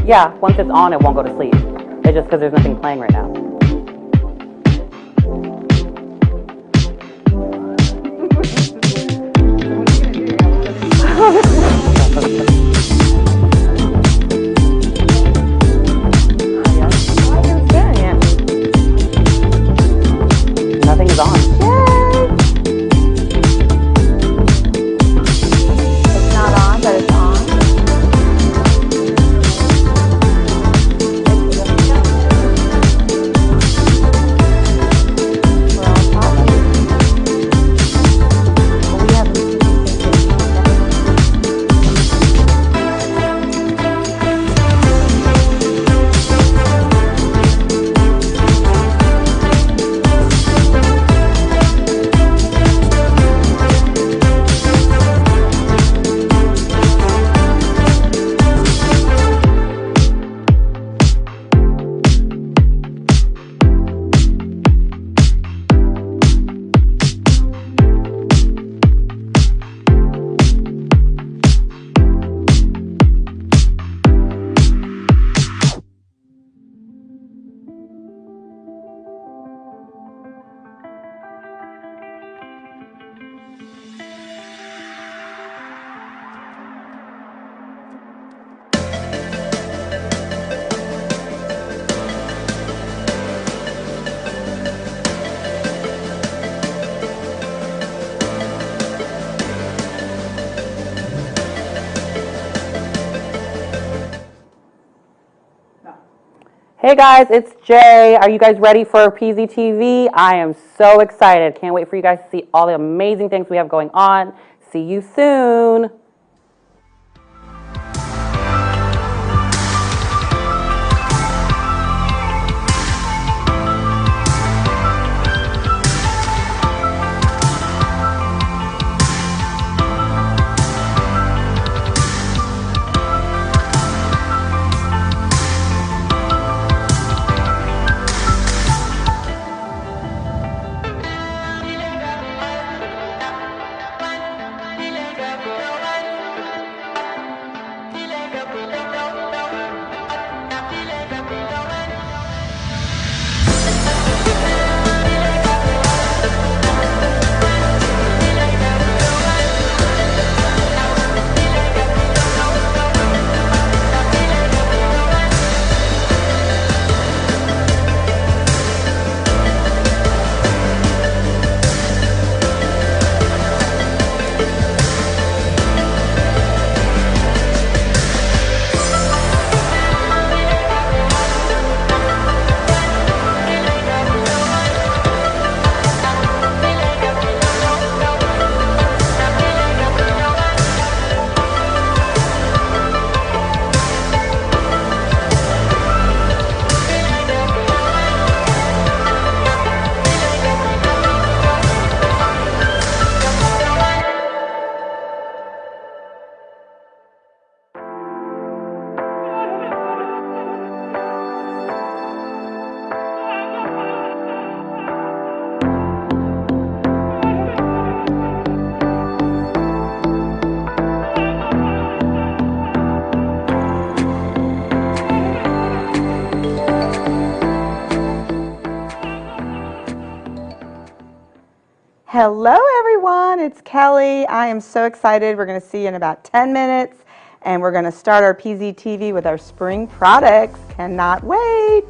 Yeah, once it's on, it won't go to sleep. It's just because there's nothing playing right now. Nothing is on. Yay! It's not on, but it's on. We're on top of it. Well, we haven't seen anything. Hey guys, it's Jay. Are you guys ready for PZTV? I am so excited. Can't wait for you guys to see all the amazing things we have going on. See you soon. Hello everyone, it's Kelly. I am so excited. We're going to see you in about 10 minutes and we're going to start our PZTV with our spring products. Cannot wait.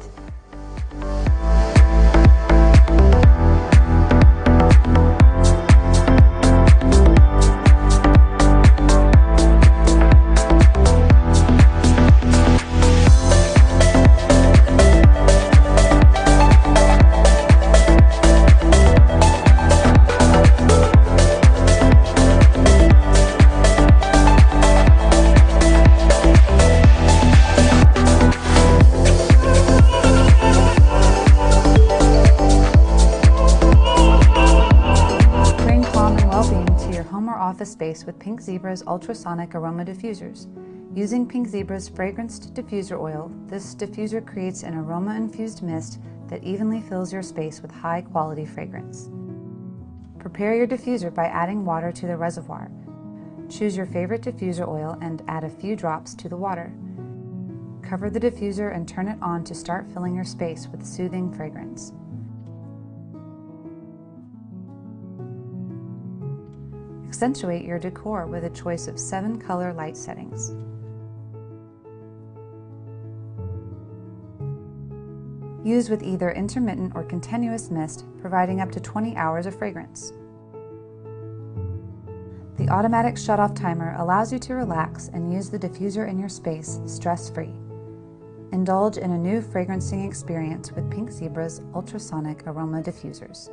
Office space with Pink Zebra's ultrasonic aroma diffusers. Using Pink Zebra's fragranced diffuser oil, this diffuser creates an aroma-infused mist that evenly fills your space with high-quality fragrance. Prepare your diffuser by adding water to the reservoir. Choose your favorite diffuser oil and add a few drops to the water. Cover the diffuser and turn it on to start filling your space with soothing fragrance. Accentuate your decor with a choice of 7 color light settings. Use with either intermittent or continuous mist, providing up to 20 hours of fragrance. The automatic shut-off timer allows you to relax and use the diffuser in your space stress-free. Indulge in a new fragrancing experience with Pink Zebra's ultrasonic aroma diffusers.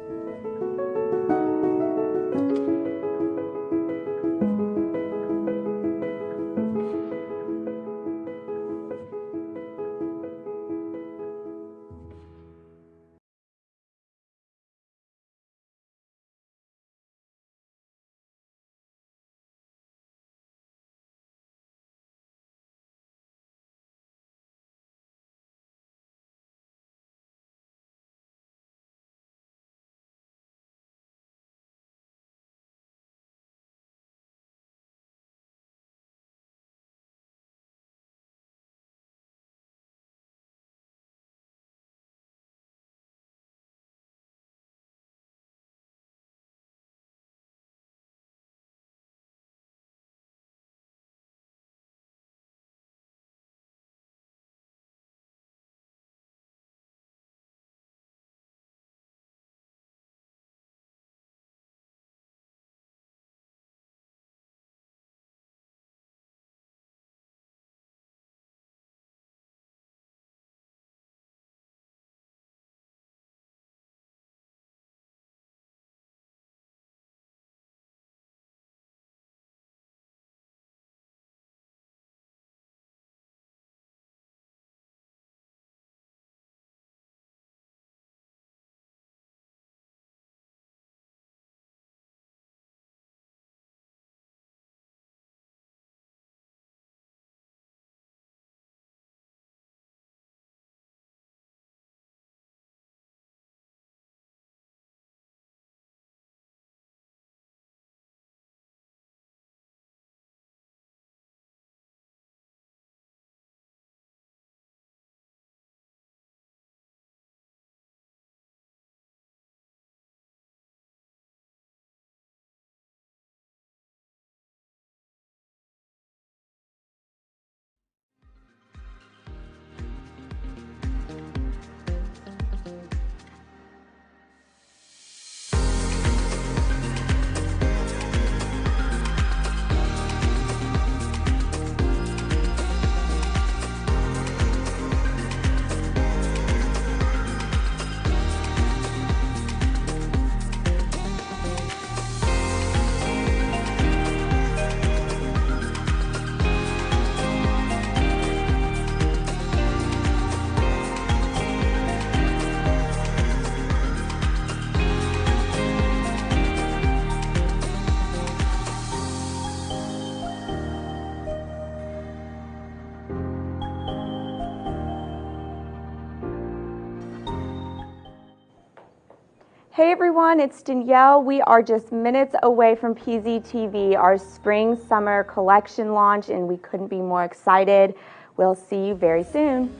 Hey everyone, it's Danielle. We are just minutes away from PZTV, our spring summer collection launch, and we couldn't be more excited. We'll see you very soon.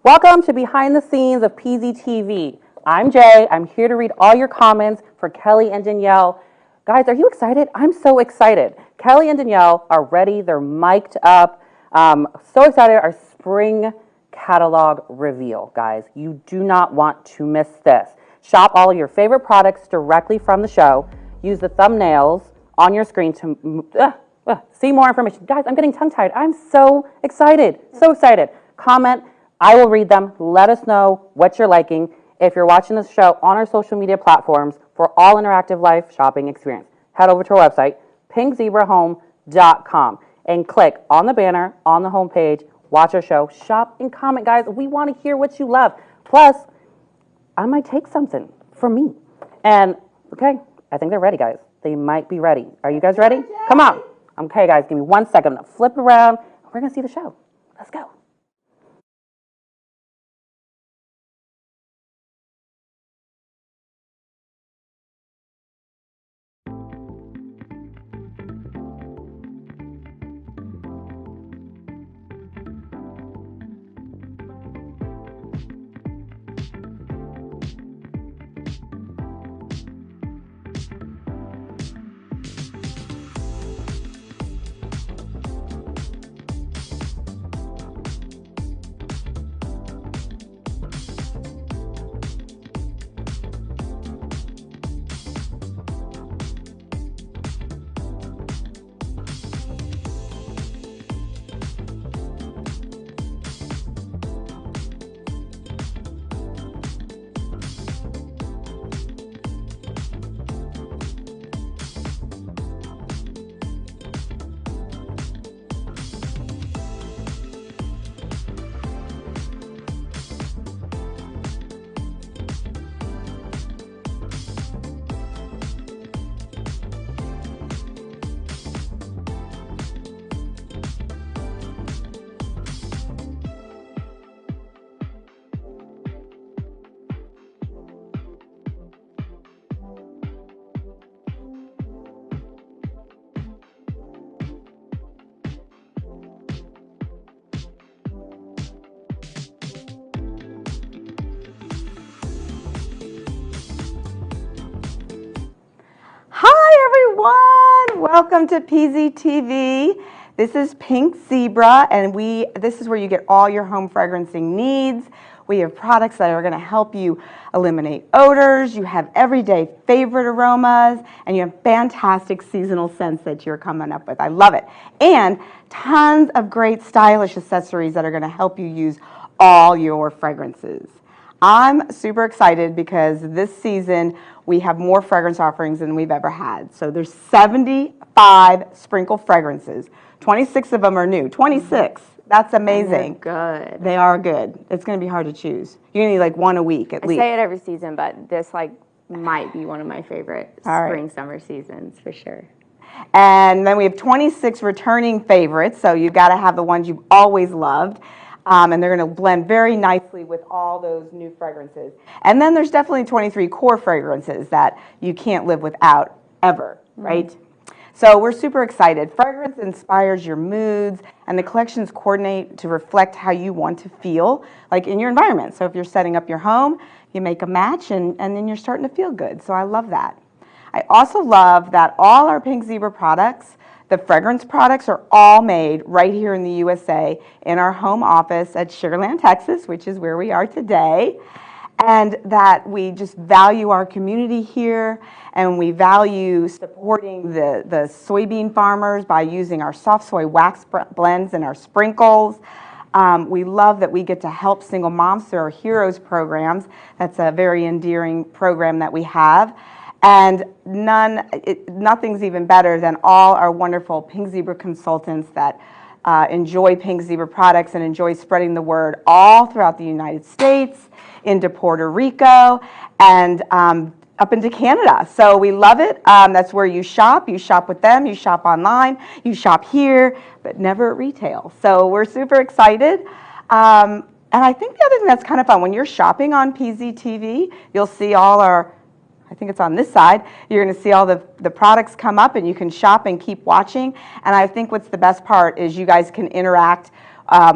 Welcome to Behind the Scenes of PZTV. I'm Jay. I'm here to read all your comments for Kelly and Danielle. Guys, are you excited? I'm so excited. Kelly and Danielle are ready. They're mic'd up. So excited. Our spring catalog reveal, guys. You do not want to miss this. Shop all of your favorite products directly from the show. Use the thumbnails on your screen to see more information. Guys, I'm getting tongue-tied. I'm so excited. So excited. Comment. I will read them. Let us know what you're liking. If you're watching this show on our social media platforms for all interactive life shopping experience, head over to our website, pinkzebrahome.com, and click on the banner on the homepage. Watch our show. Shop and comment, guys. We want to hear what you love. Plus, I might take something for me. And, okay, I think they're ready, guys. They might be ready. Are you guys ready? Come on. Okay, guys, give me 1 second. I'm going to flip around. We're going to see the show. Let's go. Hi everyone, welcome to PZTV. This is Pink Zebra, and this is where you get all your home fragrancing needs. We have products that are going to help you eliminate odors. You have everyday favorite aromas, and you have fantastic seasonal scents that you're coming up with. I love it. And tons of great stylish accessories that are going to help you use all your fragrances. I'm super excited because this season we have more fragrance offerings than we've ever had. So there's 75 sprinkle fragrances. 26 of them are new. 26. That's amazing. And they're good. They are good. It's going to be hard to choose. You need like one a week at least. I say it every season, but this might be one of my favorite spring, summer seasons for sure. And then we have 26 returning favorites. So you've got to have the ones you've always loved. And they're going to blend very nicely with all those new fragrances. And then there's definitely 23 core fragrances that you can't live without ever, right? So we're super excited. Fragrance inspires your moods, and the collections coordinate to reflect how you want to feel, like in your environment. So if you're setting up your home, you make a match, and then you're starting to feel good. So I love that. I also love that all our Pink Zebra products, the fragrance products, are all made right here in the USA in our home office at Sugar Land, Texas, which is where we are today. And that we just value our community here, and we value supporting the soybean farmers by using our soft soy wax blends and our sprinkles. We love that we get to help single moms through our Heroes programs. That's a very endearing program that we have. And nothing's even better than all our wonderful Pink Zebra consultants that enjoy Pink Zebra products and enjoy spreading the word all throughout the United States, into Puerto Rico, and up into Canada. So we love it. That's where you shop. You shop with them. You shop online. You shop here, but never at retail. So we're super excited. And I think the other thing that's kind of fun, when you're shopping on PZTV, you'll see all our, I think it's on this side, you're going to see all the products come up, and you can shop and keep watching. And I think what's the best part is you guys can interact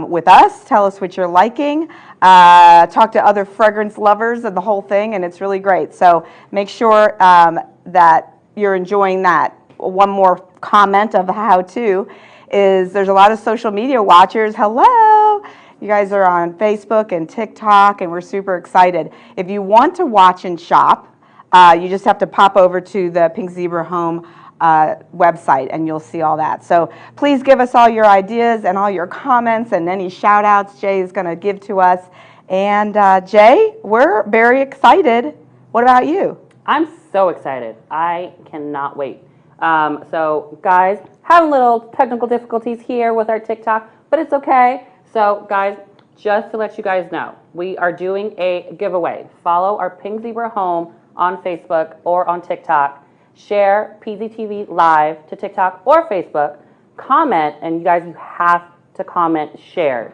with us. Tell us what you're liking. Talk to other fragrance lovers and the whole thing, and it's really great. So make sure that you're enjoying that. One more comment of how-to is there's a lot of social media watchers. Hello! You guys are on Facebook and TikTok, and we're super excited. If you want to watch and shop, you just have to pop over to the Pink Zebra Home website, and you'll see all that. So please give us all your ideas and all your comments and any shout outs Jay is going to give to us. And Jay, we're very excited. What about you? I'm so excited. I cannot wait. So guys, having little technical difficulties here with our TikTok, but it's okay. So guys, just to let you guys know, we are doing a giveaway. Follow our Pink Zebra Home on Facebook or on TikTok. Share PZTV Live to TikTok or Facebook. Comment, and you guys, you have to comment shared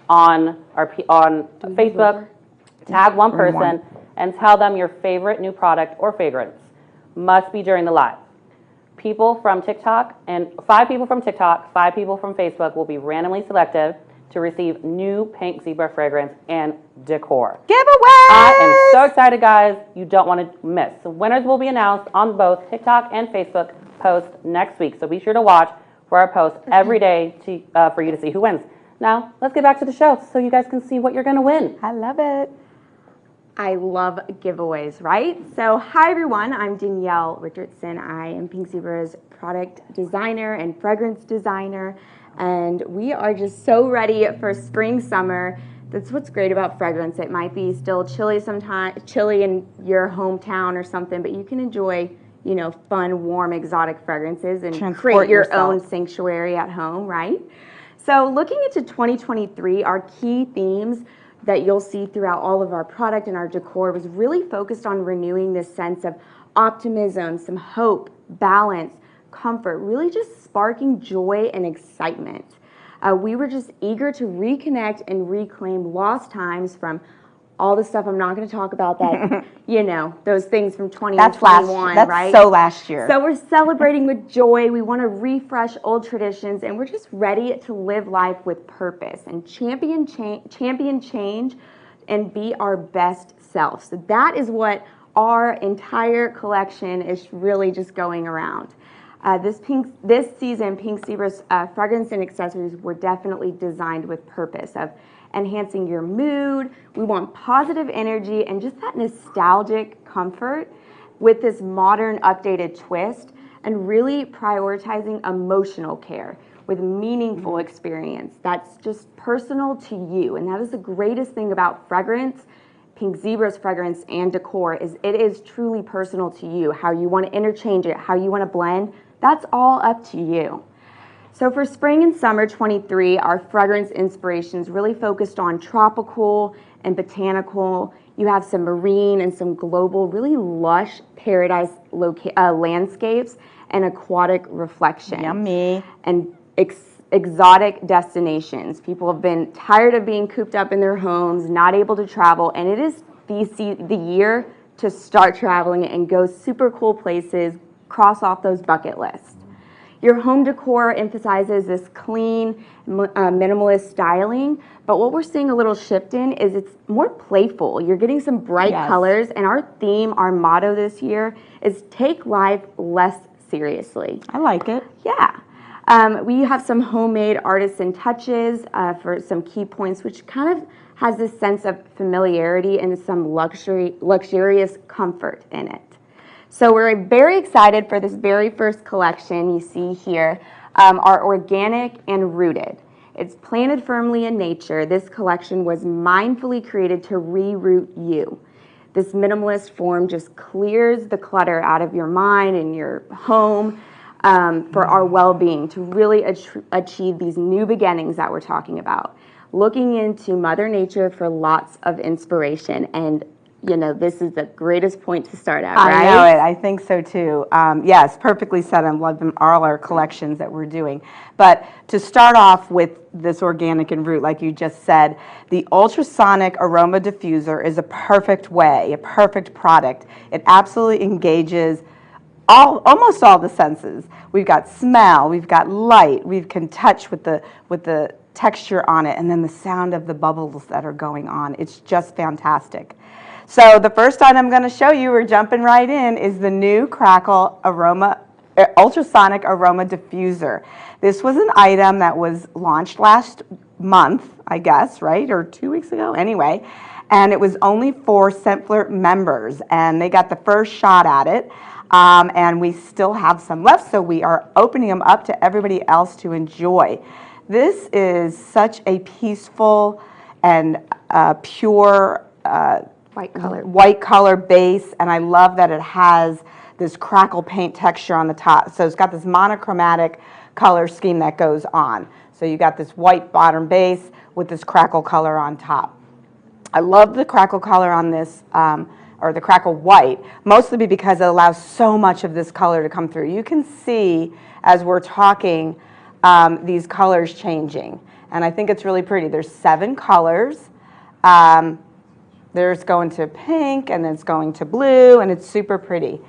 on Facebook. Tag one person and tell them your favorite new product or fragrance. Must be during the live. People from TikTok, and 5 people from TikTok, 5 people from Facebook will be randomly selected to receive new Pink Zebra fragrance and decor. Giveaway! I am so excited, guys. You don't want to miss. The winners will be announced on both TikTok and Facebook posts next week. So be sure to watch for our posts every day for you to see who wins. Now, let's get back to the show so you guys can see what you're going to win. I love it. I love giveaways, right? So hi everyone, I'm Danielle Richardson. I am Pink Zebra's product designer and fragrance designer, and we are just so ready for spring, summer. That's what's great about fragrance. It might be still chilly sometimes, chilly in your hometown or something, but you can enjoy, you know, fun, warm, exotic fragrances and create your own sanctuary at home, right? So looking into 2023, our key themes that you'll see throughout all of our product and our decor was really focused on renewing this sense of optimism, some hope, balance, comfort, really just sparking joy and excitement. We were just eager to reconnect and reclaim lost times from all the stuff I'm not going to talk about that, you know, those things from 2021, that's right? so last year. So we're celebrating with joy. We want to refresh old traditions, and we're just ready to live life with purpose and champion change and be our best self. So that is what our entire collection is really just going around. This season, Pink Zebra's fragrance and accessories were definitely designed with purpose of enhancing your mood. We want positive energy and just that nostalgic comfort with this modern updated twist, and really prioritizing emotional care with meaningful experience that's just personal to you. And that is the greatest thing about fragrance, Pink Zebra's fragrance and decor, is it is truly personal to you. How you want to interchange it, how you want to blend, that's all up to you. So for spring and summer 23, our fragrance inspirations really focused on tropical and botanical. You have some marine and some global, really lush paradise landscapes and aquatic reflection. Yummy. And exotic destinations. People have been tired of being cooped up in their homes, not able to travel, and it is the year to start traveling and go super cool places, cross off those bucket lists. Your home decor emphasizes this clean, minimalist styling, but what we're seeing a little shift in is it's more playful. You're getting some bright colors, and our theme, our motto this year is take life less seriously. I like it. Yeah. We have some homemade artisan touches for some key points, which kind of has this sense of familiarity and some luxurious comfort in it. So we're very excited for this very first collection you see here, our organic and rooted. It's planted firmly in nature. This collection was mindfully created to reroot you. This minimalist form just clears the clutter out of your mind and your home for our well-being, to really achieve these new beginnings that we're talking about. Looking into Mother Nature for lots of inspiration, and you know, this is the greatest point to start at, right? I know it. I think so too. Yes, perfectly said. I'm loving all our collections that we're doing. But to start off with this organic and root, like you just said, the ultrasonic aroma diffuser is a perfect way, a perfect product. It absolutely engages almost all the senses. We've got smell, we've got light, we can touch with the texture on it, and then the sound of the bubbles that are going on. It's just fantastic. So the first item I'm going to show you, we're jumping right in, is the new Crackle Ultrasonic Aroma Diffuser. This was an item that was launched last month, I guess, right? Or 2 weeks ago? Anyway. And it was only for Scentflirt members, and they got the first shot at it. And we still have some left, so we are opening them up to everybody else to enjoy. This is such a peaceful and pure white color base, and I love that it has this crackle paint texture on the top. So it's got this monochromatic color scheme that goes on. So you got this white bottom base with this crackle color on top. I love the crackle color on this, or the crackle white, mostly because it allows so much of this color to come through. You can see as we're talking these colors changing, and I think it's really pretty. There's 7 colors. There's going to pink, and then it's going to blue, and it's super pretty.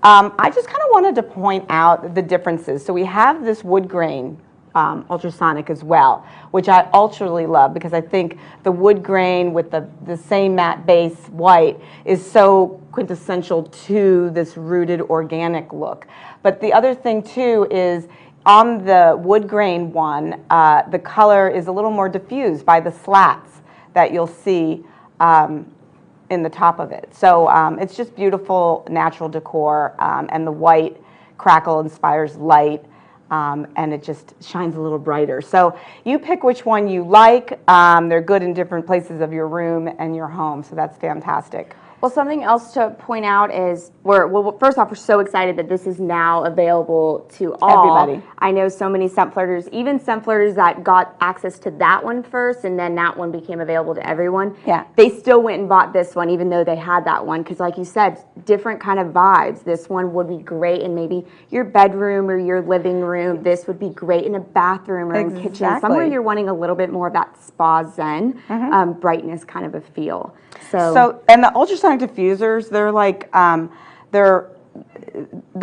I just kind of wanted to point out the differences. So we have this wood grain ultrasonic as well, which I ultraly love because I think the wood grain with the same matte base white is so quintessential to this rooted organic look. But the other thing too is on the wood grain one, the color is a little more diffused by the slats that you'll see in the top of it. So it's just beautiful natural decor, and the white crackle inspires light. And it just shines a little brighter. So you pick which one you like. They're good in different places of your room and your home, so that's fantastic. Well, something else to point out is first off, we're so excited that this is now available to all. Everybody. I know so many scent flirters, even scent flirters that got access to that one first and then that one became available to everyone. Yeah. They still went and bought this one even though they had that one because like you said, different kind of vibes. This one would be great in maybe your bedroom or your living room. This would be great in a bathroom or in kitchen. Somewhere you're wanting a little bit more of that spa zen, brightness kind of a feel. So and the ultrasonic diffusers, they're like, the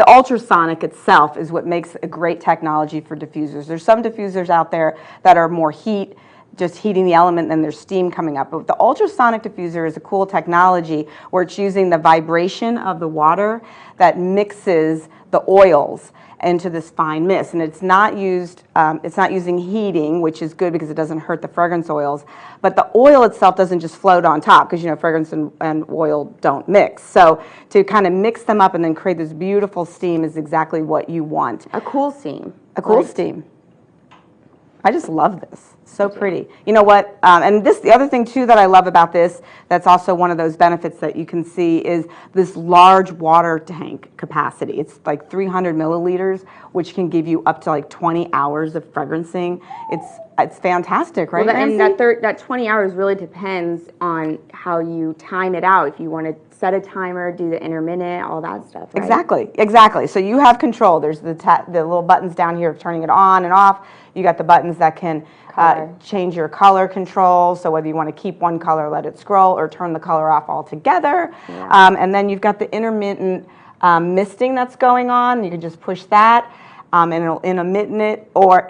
ultrasonic itself is what makes a great technology for diffusers. There's some diffusers out there that are more heat, just heating the element, and then there's steam coming up. But the ultrasonic diffuser is a cool technology where it's using the vibration of the water that mixes the oils into this fine mist, and it's not using heating, which is good because it doesn't hurt the fragrance oils, but the oil itself doesn't just float on top because fragrance and oil don't mix. So to kind of mix them up and then create this beautiful steam is exactly what you want. A cool steam. A cool steam. I just love this. So pretty. You know what? And the other thing too that I love about this, that's also one of those benefits that you can see, is this large water tank capacity. It's like 300 milliliters, which can give you up to like 20 hours of fragrancing. It's fantastic, right? Well, and that 20 hours really depends on how you time it out. If you want to set a timer, do the intermittent, all that stuff, right? Exactly. So you have control. There's the little buttons down here of turning it on and off. You got the buttons that can change your color control. So whether you want to keep one color, let it scroll, or turn the color off altogether. Yeah. And then you've got the intermittent misting that's going on. You can just push that, and it'll intermittent it, or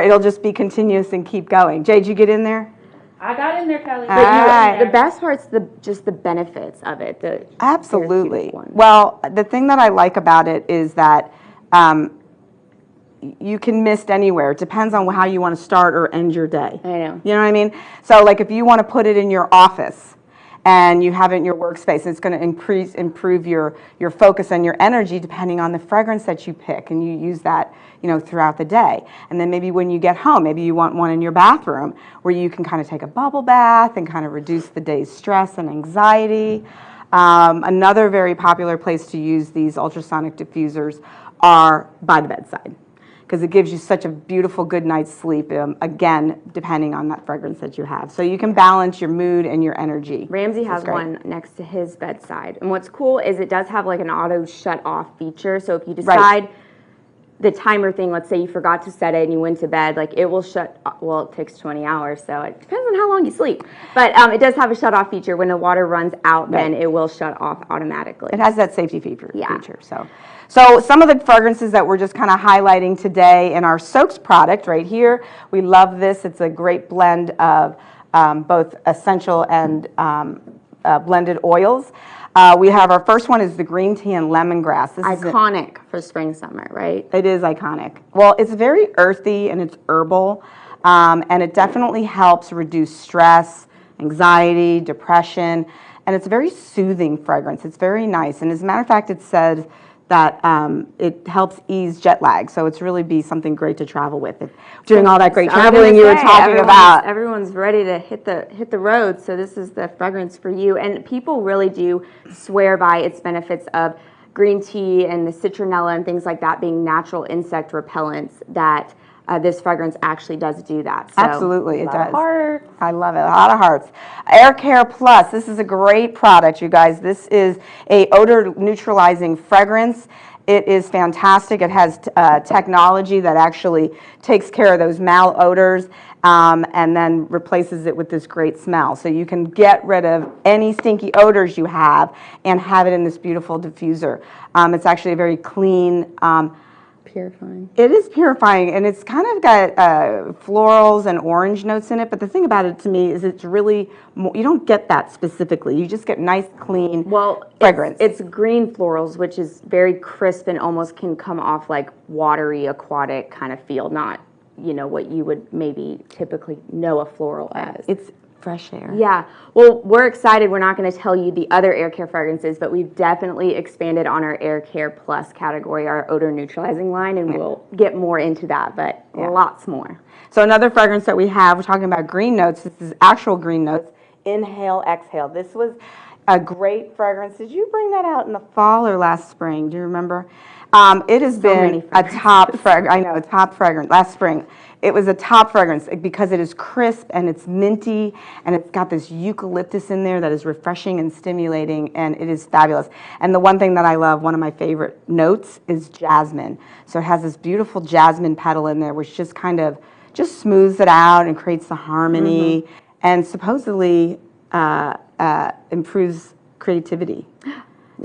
it'll just be continuous and keep going. Jay, did you get in there? I got in there, Kelly. But the best part's just the benefits of it. Absolutely. Well, the thing that I like about it is that you can mist anywhere. It depends on how you want to start or end your day. I know. You know what I mean? So like if you want to put it in your office and you have it in your workspace, it's going to improve your focus and your energy depending on the fragrance that you pick, and you use that throughout the day. And then maybe when you get home, maybe you want one in your bathroom where you can kind of take a bubble bath and kind of reduce the day's stress and anxiety. Another very popular place to use these ultrasonic diffusers are by the bedside, because it gives you such a beautiful good night's sleep, again, depending on that fragrance that you have. So you can balance your mood and your energy. Ramsey has one next to his bedside. And what's cool is it does have like an auto shut off feature. So if you decide the timer thing, let's say you forgot to set it and you went to bed, like it will shut, well, it takes 20 hours, so it depends on how long you sleep. But it does have a shut off feature. When the water runs out, then it will shut off automatically. It has that safety feature. Yeah. So some of the fragrances that we're just kind of highlighting today in our soaks product right here. We love this. It's a great blend of both essential and blended oils. We have our first one is the green tea and lemongrass. This is Iconic for spring, summer, right? It is iconic. Well, it's very earthy and it's herbal, and it definitely helps reduce stress, anxiety, depression, and it's a very soothing fragrance. It's very nice, and as a matter of fact, it says that it helps ease jet lag, so it's really be something great to travel with. If doing all that great traveling you were talking about. Everyone's ready to hit the road, so this is the fragrance for you. And people really do swear by its benefits of green tea and the citronella and things like that being natural insect repellents, that this fragrance actually does do that. So, Absolutely, it does. Heart. I love it. A lot of hearts. Air Care Plus. This is a great product, you guys. This is a odor neutralizing fragrance. It is fantastic. It has technology that actually takes care of those malodors and then replaces it with this great smell. So you can get rid of any stinky odors you have and have it in this beautiful diffuser. It's actually a very clean, purifying. it is purifying, and it's kind of got florals and orange notes in it, but the thing about it to me is it's really, you don't get that specifically. You just get nice, clean fragrance. It's green florals, which is very crisp and almost can come off like watery, aquatic kind of feel, not, you know, what you would maybe typically know a floral as. It's fresh air. Yeah. Well, we're excited. We're not going to tell you the other air care fragrances, but we've definitely expanded on our Air Care Plus category, our odor neutralizing line, and we'll get more into that, but lots more. So another fragrance that we have, we're talking about green notes. This is actual green notes. Inhale, exhale. This was a great fragrance. Did you bring that out in the fall or last spring? Do you remember? It has been a top fragrance. I know, top fragrance. Last spring. It was a top fragrance because it is crisp and it's minty and it's got this eucalyptus in there that is refreshing and stimulating, and it is fabulous. And the one thing that I love, one of my favorite notes, is jasmine. So it has this beautiful jasmine petal in there, which just kind of just smooths it out and creates the harmony and supposedly improves creativity.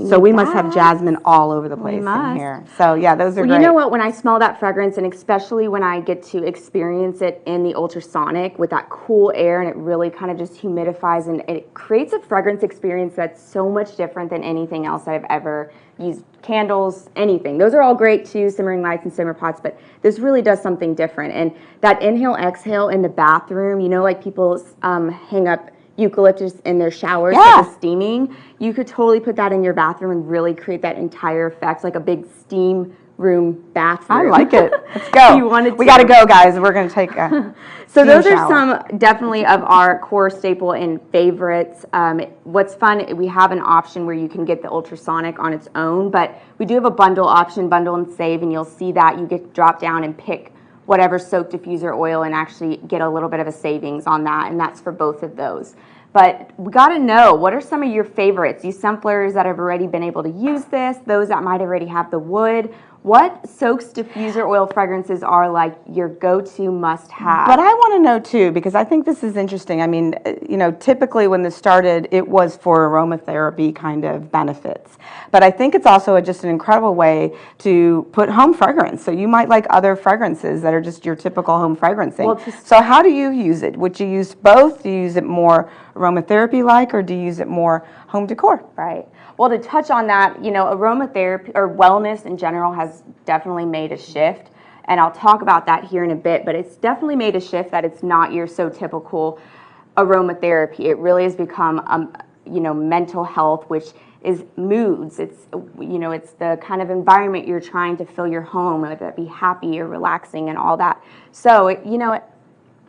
So we must have jasmine all over the place in here. So yeah, those are great. You know what, when I smell that fragrance, and especially when I get to experience it in the ultrasonic with that cool air, and it really kind of just humidifies, and it creates a fragrance experience that's so much different than anything else I've ever used. Candles, anything. Those are all great too, simmering lights and simmer pots, but this really does something different. And that inhale, exhale in the bathroom, you know, like people hang up eucalyptus in their showers for the steaming. You could totally put that in your bathroom and really create that entire effect, like a big steam room bathroom. I like it. Let's go. We got to go, guys. We're going to take a So those are some definitely of our core staple and favorites. What's fun, we have an option where you can get the ultrasonic on its own, but we do have a bundle option, bundle and save, and you'll see that you get to drop down and pick whatever soak diffuser oil and actually get a little bit of a savings on that, and that's for both of those. But we got to know, what are some of your favorites? You samplers that have already been able to use this, those that might already have the wood. What soaks diffuser oil fragrances are like your go-to must-have? But I want to know too, because I think this is interesting. I mean, you know, typically when this started, it was for aromatherapy kind of benefits. But I think it's also just an incredible way to put home fragrance. So you might like other fragrances that are just your typical home fragrancing. Well, so how do you use it? Would you use both? Do you use it more aromatherapy-like, or do you use it more home decor? Right. Well, to touch on that, you know, aromatherapy or wellness in general has definitely made a shift, and I'll talk about that here in a bit, but it's definitely made a shift that it's not your so typical aromatherapy. It really has become, you know, mental health, which is moods. It's, you know, it's the kind of environment you're trying to fill your home, whether it be happy or relaxing and all that. So, you know,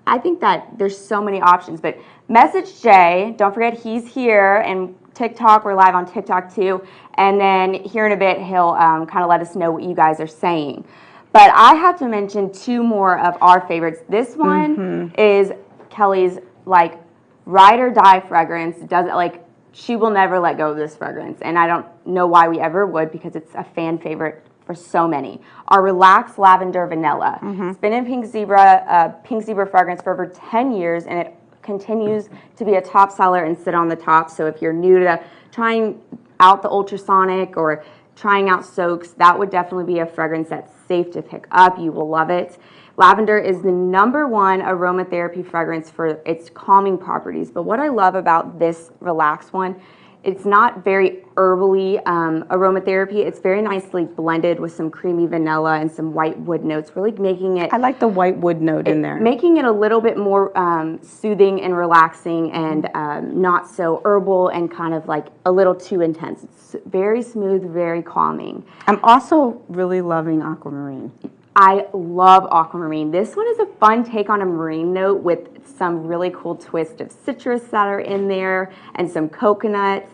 I think that there's so many options, but message Jay. Don't forget he's here, and TikTok, we're live on TikTok too, and then here in a bit he'll kind of let us know what you guys are saying. But I have to mention two more of our favorites. This one is Kelly's like ride or die fragrance. Does it like she will never let go of this fragrance, and I don't know why we ever would, because it's a fan favorite for so many. Our Relaxed Lavender Vanilla. It's been in Pink Zebra fragrance for over 10 years, and it continues to be a top seller and sit on the top. So if you're new to trying out the ultrasonic or trying out soaks, that would definitely be a fragrance that's safe to pick up. You will love it. Lavender is the #1 aromatherapy fragrance for its calming properties. But what I love about this Relaxed one, it's not very herbally aromatherapy. It's very nicely blended with some creamy vanilla and some white wood notes, really making it... I like the white wood note in there. Making it a little bit more soothing and relaxing, and not so herbal and kind of like a little too intense. It's very smooth, very calming. I'm also really loving aquamarine. I love aquamarine. This one is a fun take on a marine note with some really cool twist of citrus that are in there and some coconut.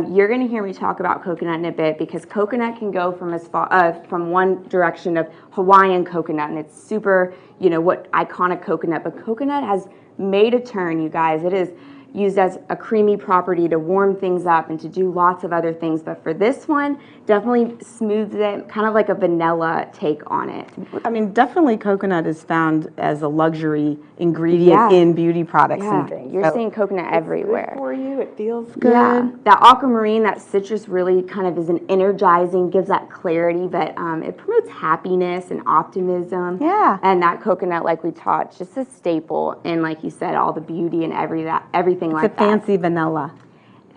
You're going to hear me talk about coconut in a bit, because coconut can go from as far from one direction of Hawaiian coconut, and it's super, what iconic coconut, but coconut has made a turn, you guys. It is used as a creamy property to warm things up and to do lots of other things, but for this one, definitely smooths it, kind of like a vanilla take on it. I mean, definitely coconut is found as a luxury ingredient in beauty products and things. You're seeing coconut everywhere. Good for you. It feels good. Yeah, that aquamarine, that citrus really kind of is an energizing, gives that clarity, but it promotes happiness and optimism. Yeah. And that coconut, like we taught, just a staple, and like you said, all the beauty and everything like that. It's a fancy vanilla.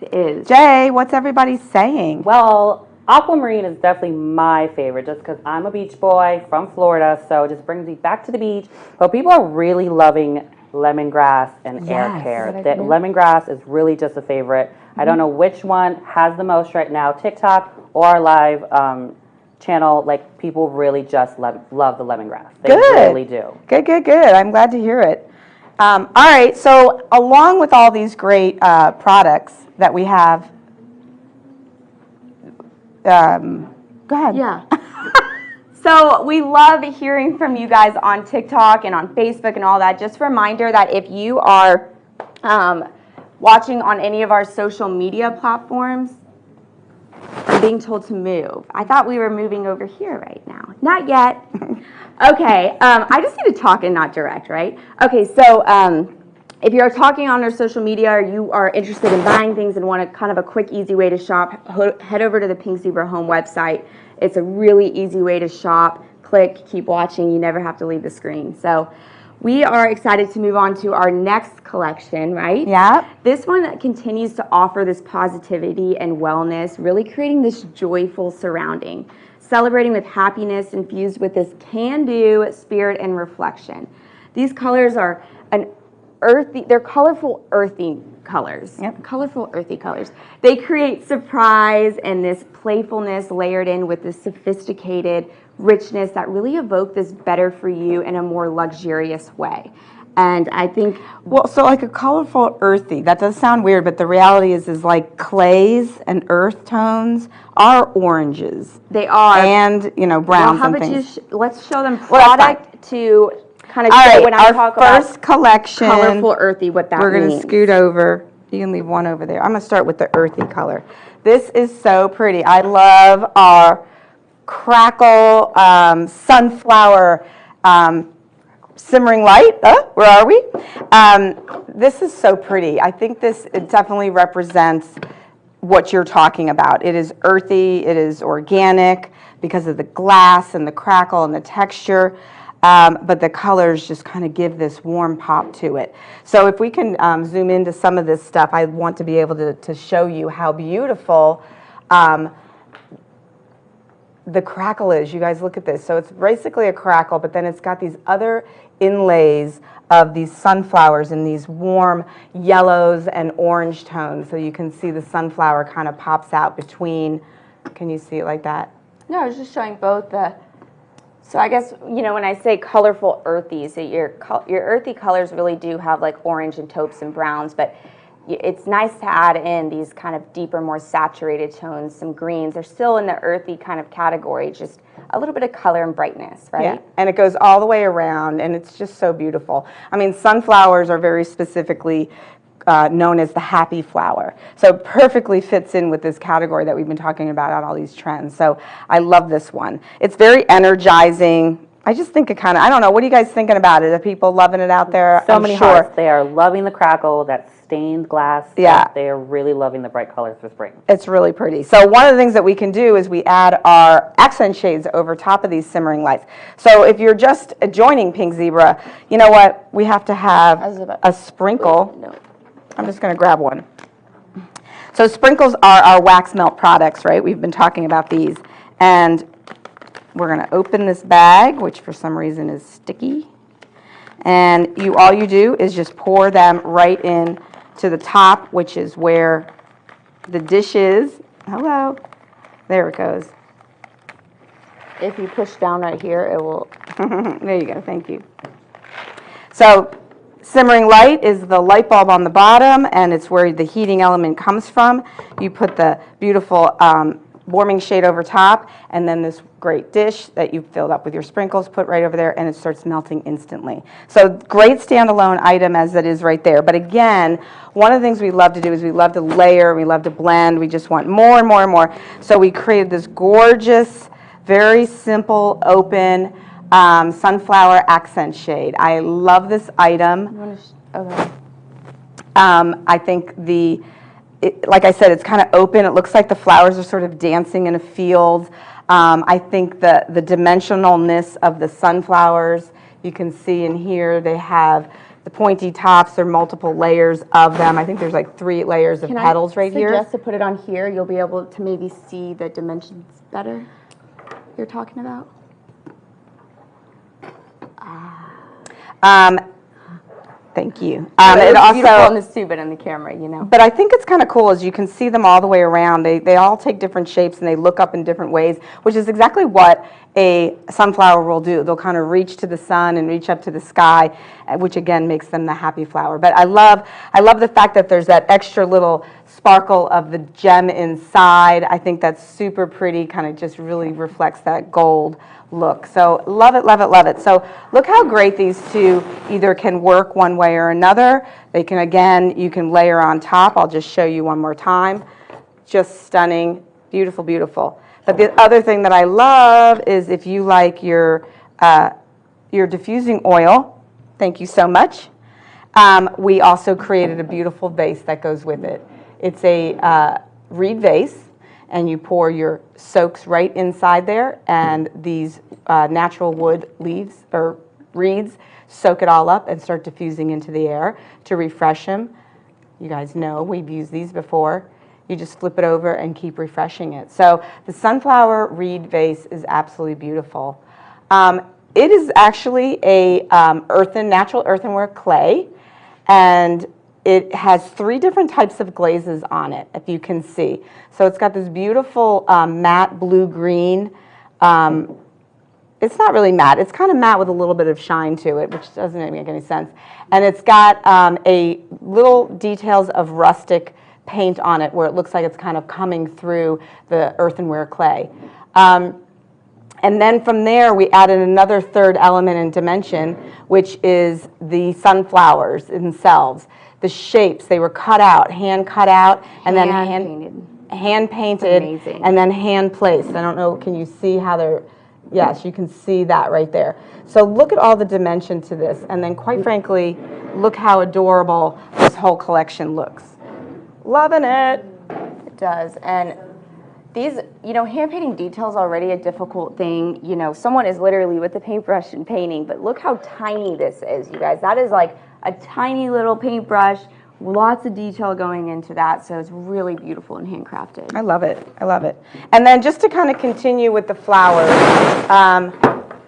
It is. Jay, what's everybody saying? Well, aquamarine is definitely my favorite, just because I'm a beach boy from Florida, so it just brings me back to the beach. But people are really loving lemongrass and air care. Lemongrass is really just a favorite. I don't know which one has the most right now, TikTok or our live channel. Like, people really just love the lemongrass. They really do. Good. I'm glad to hear it. All right, so along with all these great products that we have, go ahead. Yeah. So we love hearing from you guys on TikTok and on Facebook and all that. Just a reminder that if you are watching on any of our social media platforms, I'm being told to move. I thought we were moving over here right now. Not yet. Okay, I just need to talk and not direct, right? Okay, so if you're talking on our social media, or you are interested in buying things and want a kind of a quick, easy way to shop, head over to the Pink Zebra Home website. It's a really easy way to shop. Click, keep watching. You never have to leave the screen. So we are excited to move on to our next collection, right? Yeah. This one continues to offer this positivity and wellness, really creating this joyful surrounding, celebrating with happiness infused with this can-do spirit and reflection. These colors are an earthy, they're colorful earthy colors. Yep. Colorful earthy colors. They create surprise and this playfulness layered in with this sophisticated richness that really evoke this better for you in a more luxurious way. And I think, well, so like a colorful earthy, that does sound weird, but the reality is like clays and earth tones are oranges. they are. And, browns Well, how and about things. let's show them Well, that's product to kind of All show right, when I our talk first about collection. colorful earthy, what that We're going to means. scoot over. You can leave one over there. I'm going to start with the earthy color. This is so pretty. I love our crackle sunflower simmering light. Where are we? This is so pretty. I think it definitely represents what you're talking about. It is earthy. It is organic because of the glass and the crackle and the texture. But the colors just kind of give this warm pop to it. So if we can zoom into some of this stuff, I want to be able to show you how beautiful the crackle is. You guys look at this. So it's basically a crackle, but then it's got these other inlays of these sunflowers in these warm yellows and orange tones. So you can see the sunflower kind of pops out between. Can you see it like that? No, I was just showing both the. So I guess, when I say colorful earthy, so your earthy colors really do have like orange and taupes and browns, but it's nice to add in these kind of deeper, more saturated tones, some greens. They're still in the earthy kind of category, just a little bit of color and brightness, right? Yeah, and it goes all the way around, and it's just so beautiful. I mean, sunflowers are very specifically known as the happy flower. So it perfectly fits in with this category that we've been talking about on all these trends. So I love this one. It's very energizing. I just think it kind of, I don't know, what are you guys thinking about it? Are people loving it out there? So I'm many sure. hearts. They are loving the crackle, that stained glass. Yeah. They are really loving the bright colors for spring. It's really pretty. So one of the things that we can do is we add our accent shades over top of these simmering lights. So if you're just joining Pink Zebra, you know what? We have to have a sprinkle. No. I'm just going to grab one. So sprinkles are our wax melt products, right? We've been talking about these. And we're going to open this bag, which for some reason is sticky. And all you do is just pour them right in to the top, which is where the dish is. Hello. There it goes. If you push down right here, it will. There you go. Thank you. So simmering light is the light bulb on the bottom, and it's where the heating element comes from. You put the beautiful warming shade over top, and then this great dish that you've filled up with your sprinkles, put right over there, and it starts melting instantly. So great standalone item as it is right there. But again, one of the things we love to do is we love to layer, we love to blend, we just want more and more and more. So we created this gorgeous, very simple, open sunflower accent shade. I love this item. Okay. I think like I said, it's kind of open. It looks like the flowers are sort of dancing in a field. I think the dimensionalness of the sunflowers, you can see in here, they have the pointy tops. There are multiple layers of them. I think there's like 3 layers of petals right here. Can I suggest to put it on here? You'll be able to maybe see the dimensions better you're talking about. Thank you. It also beautiful on this too, but in the camera, you know. But I think it's kind of cool as you can see them all the way around. They all take different shapes and they look up in different ways, which is exactly what a sunflower will do. They'll kind of reach to the sun and reach up to the sky, which again makes them the happy flower. But I love the fact that there's that extra little sparkle of the gem inside. I think that's super pretty, kind of just really reflects that gold look. So love it, love it, love it. So look how great these two either can work one way or another. They can, again, you can layer on top. I'll just show you one more time. Just stunning, beautiful, beautiful. But the other thing that I love is if you like your diffusing oil, thank you so much. We also created a beautiful vase that goes with it. It's a reed vase. And you pour your soaks right inside there, and these natural wood leaves or reeds soak it all up and start diffusing into the air to refresh them. You guys know we've used these before. You just flip it over and keep refreshing it. So the sunflower reed vase is absolutely beautiful. It is actually a natural earthenware clay, and it has 3 different types of glazes on it, if you can see. So it's got this beautiful matte blue-green. It's not really matte. It's kind of matte with a little bit of shine to it, which doesn't make any sense. And it's got a little details of rustic paint on it where it looks like it's kind of coming through the earthenware clay. And then from there, we added another 3rd element and dimension, which is the sunflowers themselves. The shapes, they were cut out, hand cut out, and then hand painted, and then hand placed. I don't know, can you see how they're, yes, you can see that right there. So look at all the dimension to this, and then quite frankly, look how adorable this whole collection looks. Loving it. It does, and these, hand painting details already a difficult thing. Someone is literally with the paintbrush and painting, but look how tiny this is, you guys. That is like a tiny little paintbrush, lots of detail going into that, so it's really beautiful and handcrafted. I love it. I love it. And then just to kind of continue with the flowers, I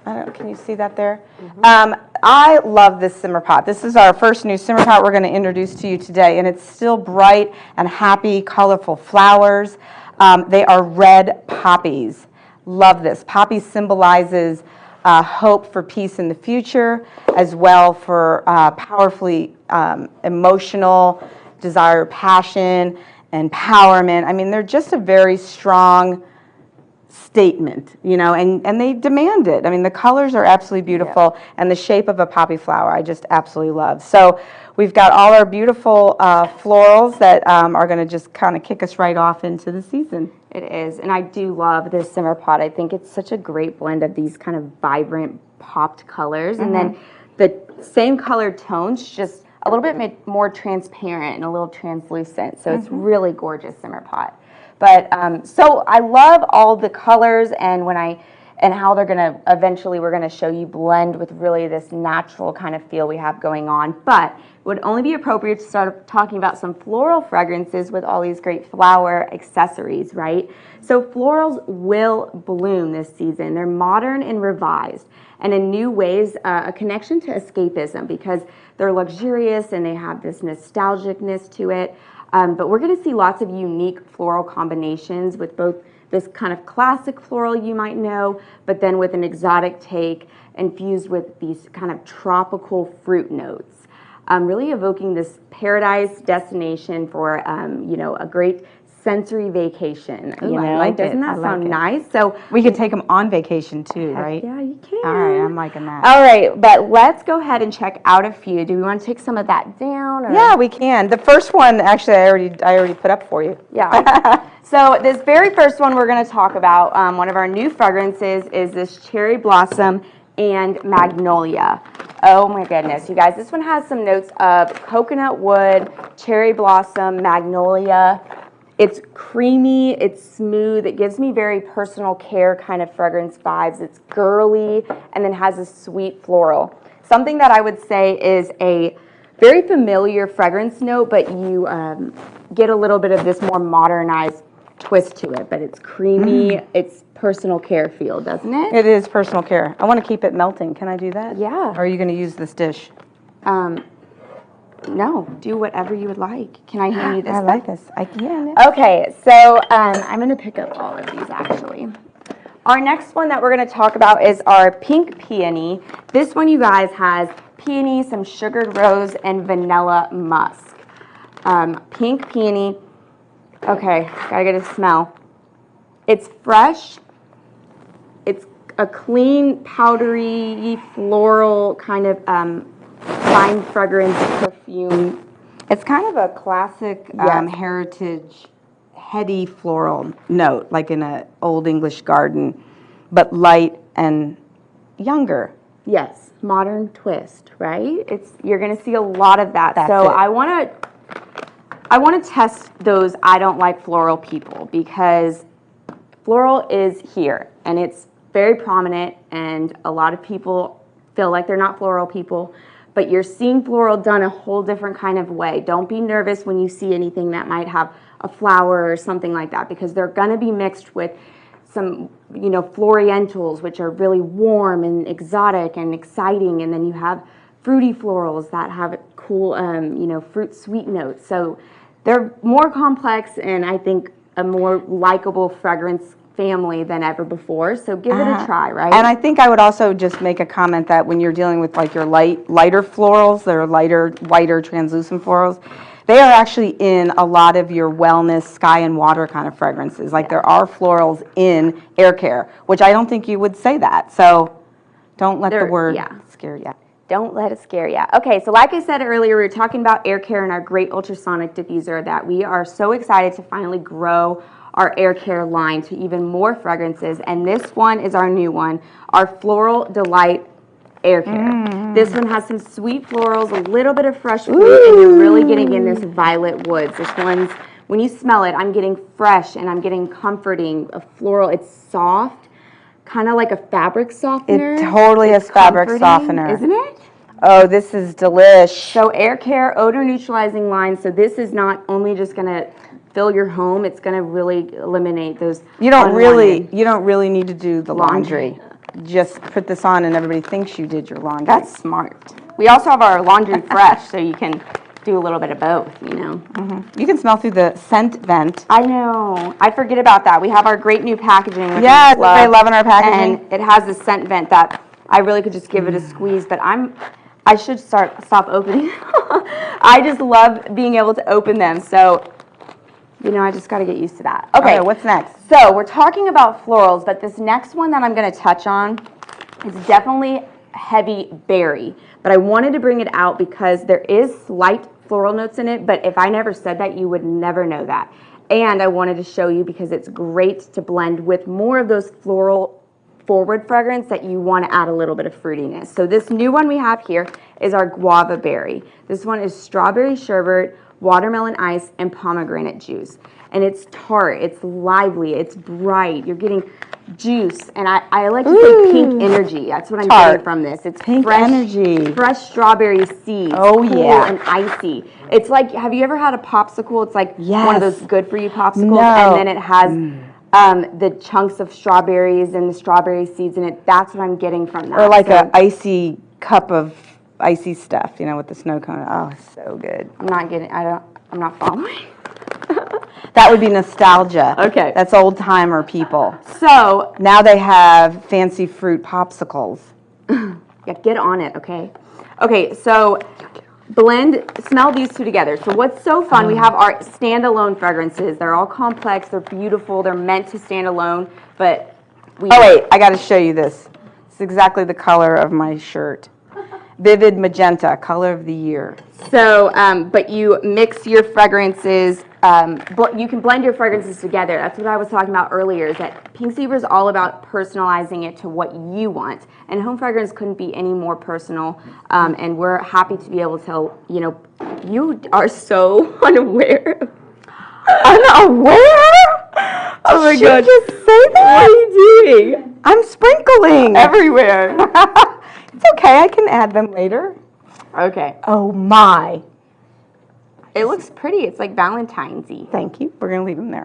don't know, can you see that there? I love this simmer pot. This is our first new simmer pot we're going to introduce to you today, and it's still bright and happy, colorful flowers. They are red poppies. Love this. Poppy symbolizes hope for peace in the future, as well for powerfully emotional desire, passion, empowerment. I mean, they're just a very strong statement, you know, and they demand it. I mean, the colors are absolutely beautiful, and the shape of a poppy flower I just absolutely love. So we've got all our beautiful florals that are going to just kind of kick us right off into the season. It is, and I do love this simmer pot. I think it's such a great blend of these kind of vibrant popped colors, and then the same colored tones, just a little bit more transparent and a little translucent. So it's really gorgeous simmer pot. But so I love all the colors, and how they're gonna eventually, we're gonna show you blend with really this natural kind of feel we have going on. But it would only be appropriate to start talking about some floral fragrances with all these great flower accessories, right? So florals will bloom this season. They're modern and revised, and in new ways, a connection to escapism, because they're luxurious and they have this nostalgicness to it. But we're going to see lots of unique floral combinations with both this kind of classic floral you might know, but then with an exotic take infused with these kind of tropical fruit notes, really evoking this paradise destination for you know, a great sensory vacation. Ooh, you know, I like doesn't it. that I sound like it. nice? So We could take them on vacation too, right? yeah, you can. All right, I'm liking that. All right, but let's go ahead and check out a few. Do we want to take some of that down? Or? Yeah, we can. The first one, actually, I already put up for you. Yeah. So this very first one we're going to talk about, one of our new fragrances, is this cherry blossom and magnolia. Oh my goodness, you guys, this one has some notes of coconut wood, cherry blossom, magnolia. It's creamy, it's smooth, it gives me very personal care kind of fragrance vibes. It's girly and then has a sweet floral. Something that I would say is a very familiar fragrance note, but you get a little bit of this more modernized twist to it, but it's creamy, it's personal care feel, doesn't it? It is personal care. I want to keep it melting. Can I do that? Yeah. Or are you going to use this dish? No, do whatever you would like. Can I hand you this? I like this. I can. Okay, so I'm going to pick up all of these actually. Our next one that we're going to talk about is our pink peony. This one, you guys, has peony, some sugared rose, and vanilla musk. Pink peony. Okay, gotta get a smell. It's fresh. It's a clean, powdery, floral kind of fine fragrance perfume. It's kind of a classic heritage, heady floral note, like in an old English garden, but light and younger. Yes, modern twist, right? You're going to see a lot of that. That's so it. I want to test those I don't like floral people, because floral is here and it's very prominent, and a lot of people feel like they're not floral people, but you're seeing floral done a whole different kind of way. Don't be nervous when you see anything that might have a flower or something like that, because they're going to be mixed with some, you know, florientals, which are really warm and exotic and exciting, and then you have fruity florals that have cool, you know, fruit sweet notes. So they're more complex, and I think a more likable fragrance family than ever before. So give it a try, right? And I think I would also just make a comment that when you're dealing with like your lighter florals, that are lighter, whiter, translucent florals, they are actually in a lot of your wellness, sky and water kind of fragrances. Like there are florals in air care, which I don't think you would say that. So don't let the word scare you. Don't let it scare you. Okay, so like I said earlier, we were talking about air care and our great ultrasonic diffuser that we are so excited to finally grow our air care line to even more fragrances. And this one is our new one, our Floral Delight Air Care. This one has some sweet florals, a little bit of fresh fruit, and you're really getting in this violet woods. This one's, when you smell it, I'm getting fresh and I'm getting comforting, a floral. It's soft, kind of like a fabric softener. It totally is fabric comforting, softener. isn't it? Oh, this is delish. So air care, odor neutralizing line. So this is not only just going to fill your home, it's going to really eliminate those You don't unwanted- really need to do the laundry. Just put this on and everybody thinks you did your laundry. That's smart. We also have our laundry fresh, so you can do a little bit of both, you know. You can smell through the scent vent. I know. I forget about that. We have our great new packaging. which Yeah, we love, everybody loving our packaging. And it has a scent vent that I really could just give it a squeeze, but I should stop opening. I just love being able to open them. So You know, I just got to get used to that. Okay, what's next? So we're talking about florals, but this next one that I'm going to touch on is definitely heavy berry. But I wanted to bring it out because there is slight floral notes in it, but if I never said that, you would never know that. And I wanted to show you because it's great to blend with more of those floral forward fragrance that you want to add a little bit of fruitiness. So this new one we have here is our guava berry. This one is strawberry sherbet, watermelon ice, and pomegranate juice. And it's tart, it's lively, it's bright. You're getting juice, and I like to say pink energy. That's what I'm getting from this. It's Pink fresh, energy. fresh strawberry seeds. Oh, cool yeah. and icy. It's like, have you ever had a popsicle? It's like one of those good for you popsicles, No. and then it has the chunks of strawberries and the strawberry seeds in it. That's what I'm getting from that. Or like a icy cup of icy stuff, you know, with the snow cone. Oh, so good. I'm not following. That would be nostalgia. Okay. That's old timer people. So, Now they have fancy fruit popsicles. yeah, get on it, okay? Okay, so smell these two together. So what's so fun, we have our standalone fragrances. They're all complex, they're beautiful, they're meant to stand alone, but Oh wait, I got to show you this. It's exactly the color of my shirt. Vivid magenta, color of the year. So, but you mix your fragrances, you can blend your fragrances together. That's what I was talking about earlier, is that Pink Zebra is all about personalizing it to what you want. And home fragrance couldn't be any more personal. And we're happy to be able to, you know, you are so unaware. Unaware? Oh my God. Did you just say that? What are you doing? I'm sprinkling everywhere. It's okay, I can add them later. Okay. Oh my. It looks pretty. It's like Valentine's-y. Thank you. We're going to leave them there.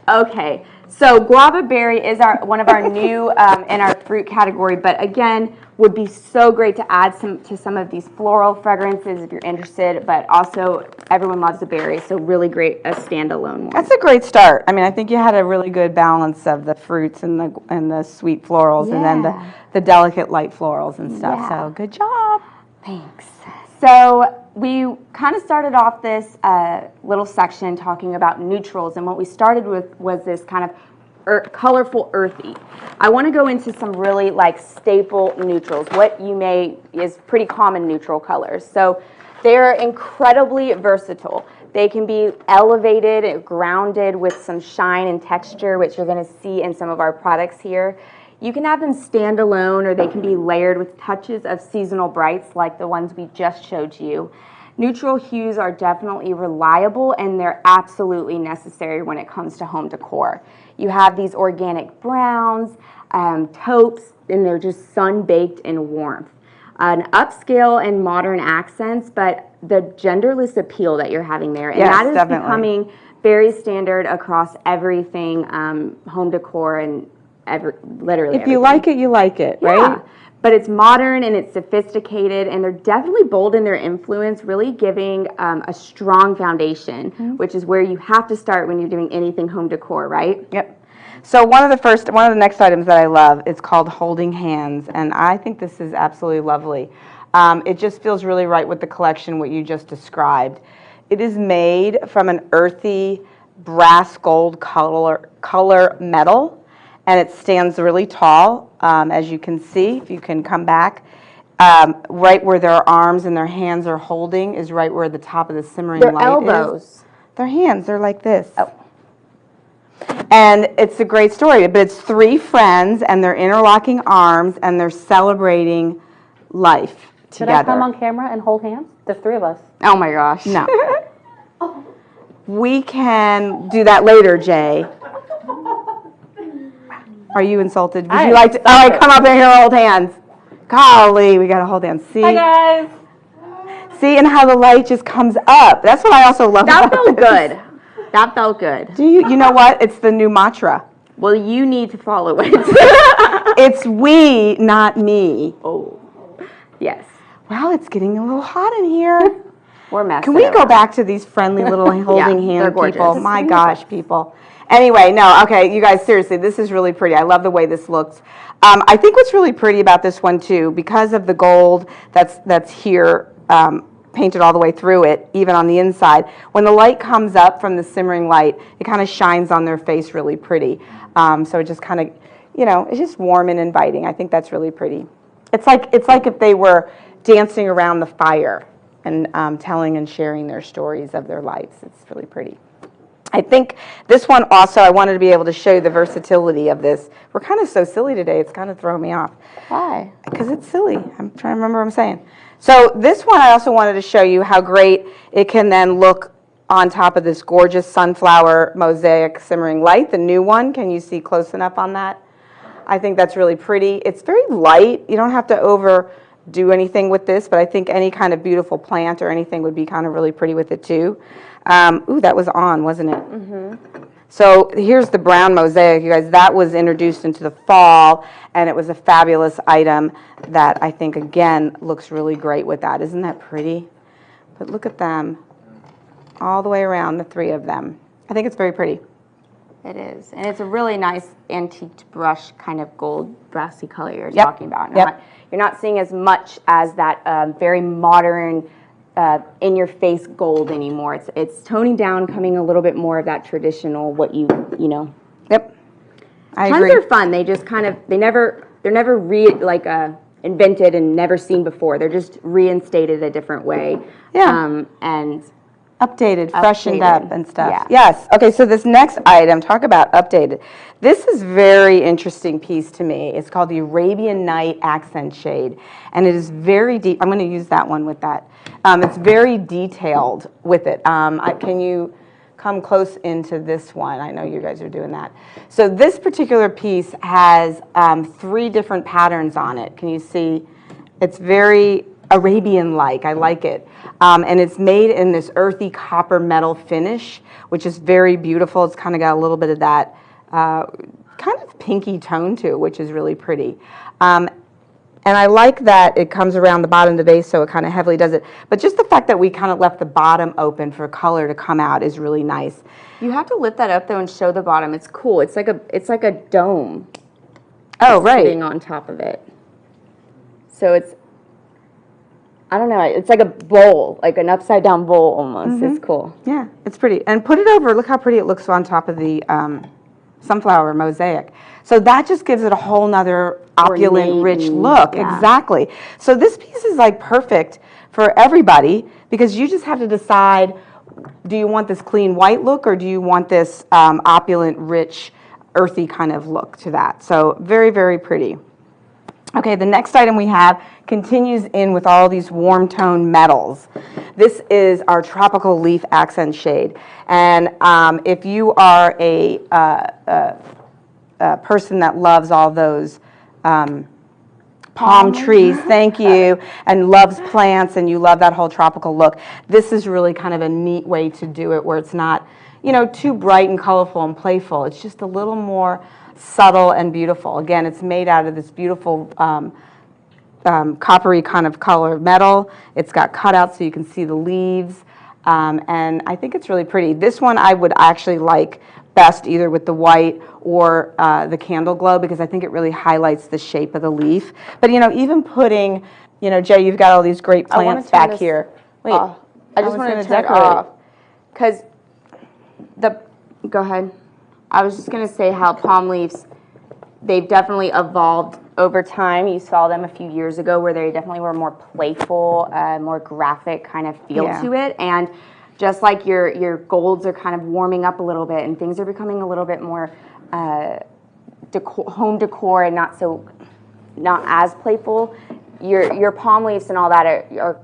Okay, so guava berry is one of our new in our fruit category, but again, would be so great to add to some of these floral fragrances if you're interested, but also everyone loves the berry, so really great a standalone one. That's a great start. I mean, I think you had a really good balance of the fruits and the sweet florals and then the delicate light florals and stuff. So good job. Thanks. So we kind of started off this little section talking about neutrals, and what we started with was this kind of colorful earthy. I want to go into some really like staple neutrals, what is pretty common neutral colors. So they're incredibly versatile. They can be elevated and grounded with some shine and texture, which you're going to see in some of our products here. You can have them stand alone, or they can be layered with touches of seasonal brights like the ones we just showed you. Neutral hues are definitely reliable, and they're absolutely necessary when it comes to home decor. You have these organic browns, taupes, and they're just sun-baked in warmth. An upscale and modern accents, but the genderless appeal that you're having there. And that is becoming very standard across everything, home decor and literally If you like it, you like it, right? Yeah, but it's modern and it's sophisticated, and they're definitely bold in their influence, really giving a strong foundation, which is where you have to start when you're doing anything home decor, right? Yep. So one of the next items that I love is called Holding Hands, and I think this is absolutely lovely. It just feels really right with the collection, what you just described. It is made from an earthy brass gold color metal, and it stands really tall, as you can see, if you can come back. Right where their arms and their hands are holding is right where the top of the simmering light is. Their elbows. Their hands, they're like this. Oh. And it's a great story, but it's three friends, and they're interlocking arms, and they're celebrating life together. Should I come on camera and hold hands? There's three of us. Oh my gosh. No. We can do that later, Jay. Are you insulted? Would you like to? All right, come up here and hold hands. Golly, we gotta hold hands. See? Hi guys. See, and how the light just comes up. That's what I also love That about felt this. good. That felt good. Do you know what? It's the new mantra. Well, you need to follow it. It's we, not me. Oh, yes. Well, it's getting a little hot in here. We're messing. Can we go back to these friendly little holding they're hand gorgeous. people? My gosh, people. Anyway, no, okay, you guys, seriously, this is really pretty. I love the way this looks. I think what's really pretty about this one too, because of the gold that's here painted all the way through it, even on the inside. When the light comes up from the simmering light, it kind of shines on their face really pretty. So it just kind of, you know, it's just warm and inviting. I think that's really pretty. It's like if they were dancing around the fire and telling and sharing their stories of their lives. It's really pretty. I think this one also, I wanted to be able to show you the versatility of this. We're kind of so silly today, it's kind of throwing me off. Why? Because it's silly. I'm trying to remember what I'm saying. So this one I also wanted to show you how great it can then look on top of this gorgeous sunflower mosaic simmering light, the new one. Can you see close enough on that? I think that's really pretty. It's very light. You don't have to overdo anything with this, but I think any kind of beautiful plant or anything would be kind of really pretty with it too. Ooh, that was on, wasn't it? Mm-hmm. So here's the brown mosaic, you guys. That was introduced into the fall, and it was a fabulous item that I think, again, looks really great with that. Isn't that pretty? But look at them, all the way around, the three of them. I think it's very pretty. It is, and it's a really nice antiqued brush kind of gold brassy color you're talking about. You're not seeing as much as that very modern, in-your-face gold anymore. It's toning down, coming a little bit more of that traditional, what you know. Yep, I Tons agree. are fun. They just kind of, they're never invented and never seen before. They're just reinstated a different way. Yeah. And Updated, freshened up and stuff. Yeah. Yes. Okay, so this next item, talk about updated. This is very interesting piece to me. It's called the Arabian Night Accent Shade, and it is very deep. I'm going to use that one with that. It's very detailed with it. Can you come close into this one? I know you guys are doing that. So this particular piece has 3 different patterns on it. Can you see? It's very Arabian-like. I like it. And it's made in this earthy copper metal finish, which is very beautiful. It's kind of got a little bit of that kind of pinky tone to it, which is really pretty. And I like that it comes around the bottom of the vase, so it kind of heavily does it. But just the fact that we kind of left the bottom open for color to come out is really nice. you have to lift that up though and show the bottom. It's cool. It's like a dome. Oh, right. Sitting on top of it. So it's, I don't know, it's like a bowl, like an upside down bowl almost. It's cool. Yeah, it's pretty. And put it over, look how pretty it looks on top of the sunflower mosaic. So that just gives it a whole nother opulent, Ornate rich and- look. yeah. Exactly. So this piece is like perfect for everybody because you just have to decide, do you want this clean white look or do you want this opulent, rich, earthy kind of look to that? So very, very pretty. Okay, the next item we have continues in with all these warm tone metals. This is our tropical leaf accent shade. And if you are a person that loves all those palm trees, thank you, and loves plants and you love that whole tropical look, this is really kind of a neat way to do it where it's not, you know, too bright and colorful and playful. It's just a little more subtle and beautiful. Again, it's made out of this beautiful coppery kind of color metal. It's got cutouts so you can see the leaves, and I think it's really pretty. This one I would actually like best either with the white or the candle glow because I think it really highlights the shape of the leaf. But you know, even putting, you know, Jay, you've got all these great plants back here. Wait, I just want to turn it off because go ahead. I was just going to say how palm leaves, they've definitely evolved over time. You saw them a few years ago where they definitely were more playful, more graphic kind of feel to it. And just like your golds are kind of warming up a little bit and things are becoming a little bit more home decor and not as playful, your palm leaves and all that are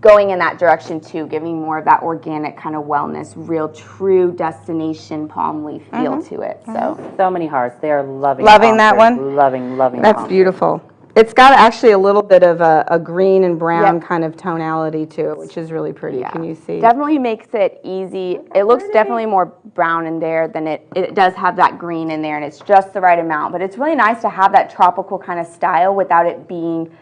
going in that direction too, giving more of that organic kind of wellness, real true destination palm leaf feel to it. So many hearts. They are loving that palm trees. one? Loving That's palm beautiful. It's got actually a little bit of a green and brown kind of tonality to it, which is really pretty. Can you see? Definitely makes it easy. It looks definitely more brown in there than it does have that green in there, and it's just the right amount. But it's really nice to have that tropical kind of style without it being,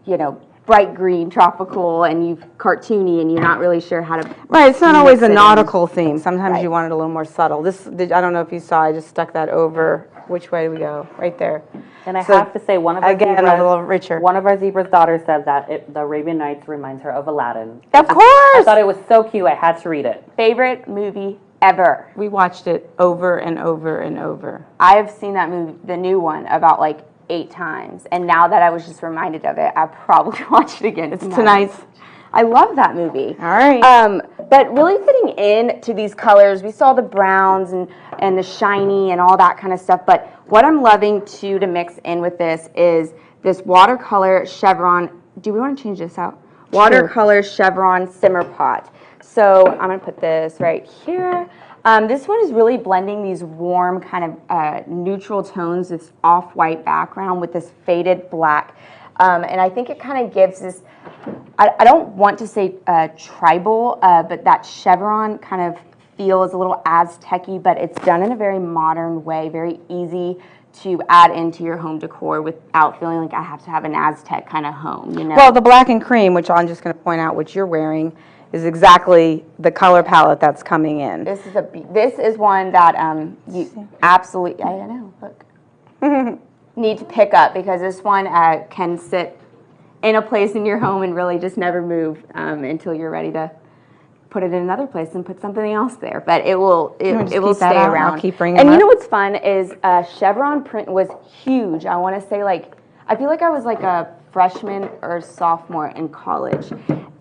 you know, bright green, tropical, and cartoony, and you're not really sure how to. Right, it's not always a mix it in. nautical theme. Sometimes you want it a little more subtle. This, I don't know if you saw, I just stuck that over which way do we go? Right there. And I So, have to say, one of our again, zebras, a little richer. One of our zebra's daughters said that the Arabian Nights reminds her of Aladdin. Of I course! thought it was so cute. I had to read it. Favorite movie ever. We watched it over and over and over. I have seen that movie, the new one, about like 8 times. And now that I was just reminded of it, I'll probably watch it again. It's Tonight's. I love that movie. All right. But really fitting in to these colors, we saw the browns and the shiny and all that kind of stuff. But what I'm loving too to mix in with this is this watercolor chevron. Do we want to change this out? Watercolor chevron simmer pot. So I'm going to put this right here. This one is really blending these warm kind of neutral tones, this off-white background with this faded black. And I think it kind of gives this, I don't want to say tribal, but that chevron kind of feel is a little Aztec-y, but it's done in a very modern way, very easy to add into your home decor without feeling like I have to have an Aztec kind of home, you know? Well, the black and cream, which I'm just going to point out, which you're wearing, is exactly the color palette that's coming in. This is one that you absolutely, I know, look. Need to pick up because this one can sit in a place in your home and really just never move until you're ready to put it in another place and put something else there. But it will stay around. I'll keep bringing and them you know up. what's fun is chevron print was huge. I want to say I feel like I was like a freshman or sophomore in college,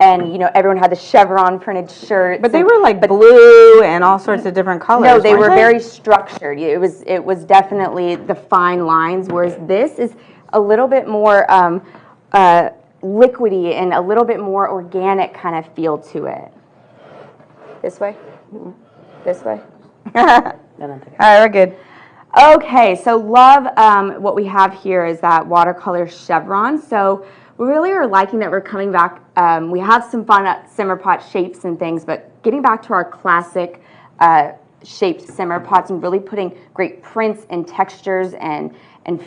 and you know everyone had the chevron printed shirts. But they were like blue and all sorts of different colors. No, they weren't were very structured. It was definitely the fine lines, whereas this is a little bit more liquidy and a little bit more organic kind of feel to it. This way? This way? All right, we're good. Okay, so love what we have here is that watercolor chevron. So we really are liking that we're coming back. We have some fun simmer pot shapes and things, but getting back to our classic shaped simmer pots and really putting great prints and textures and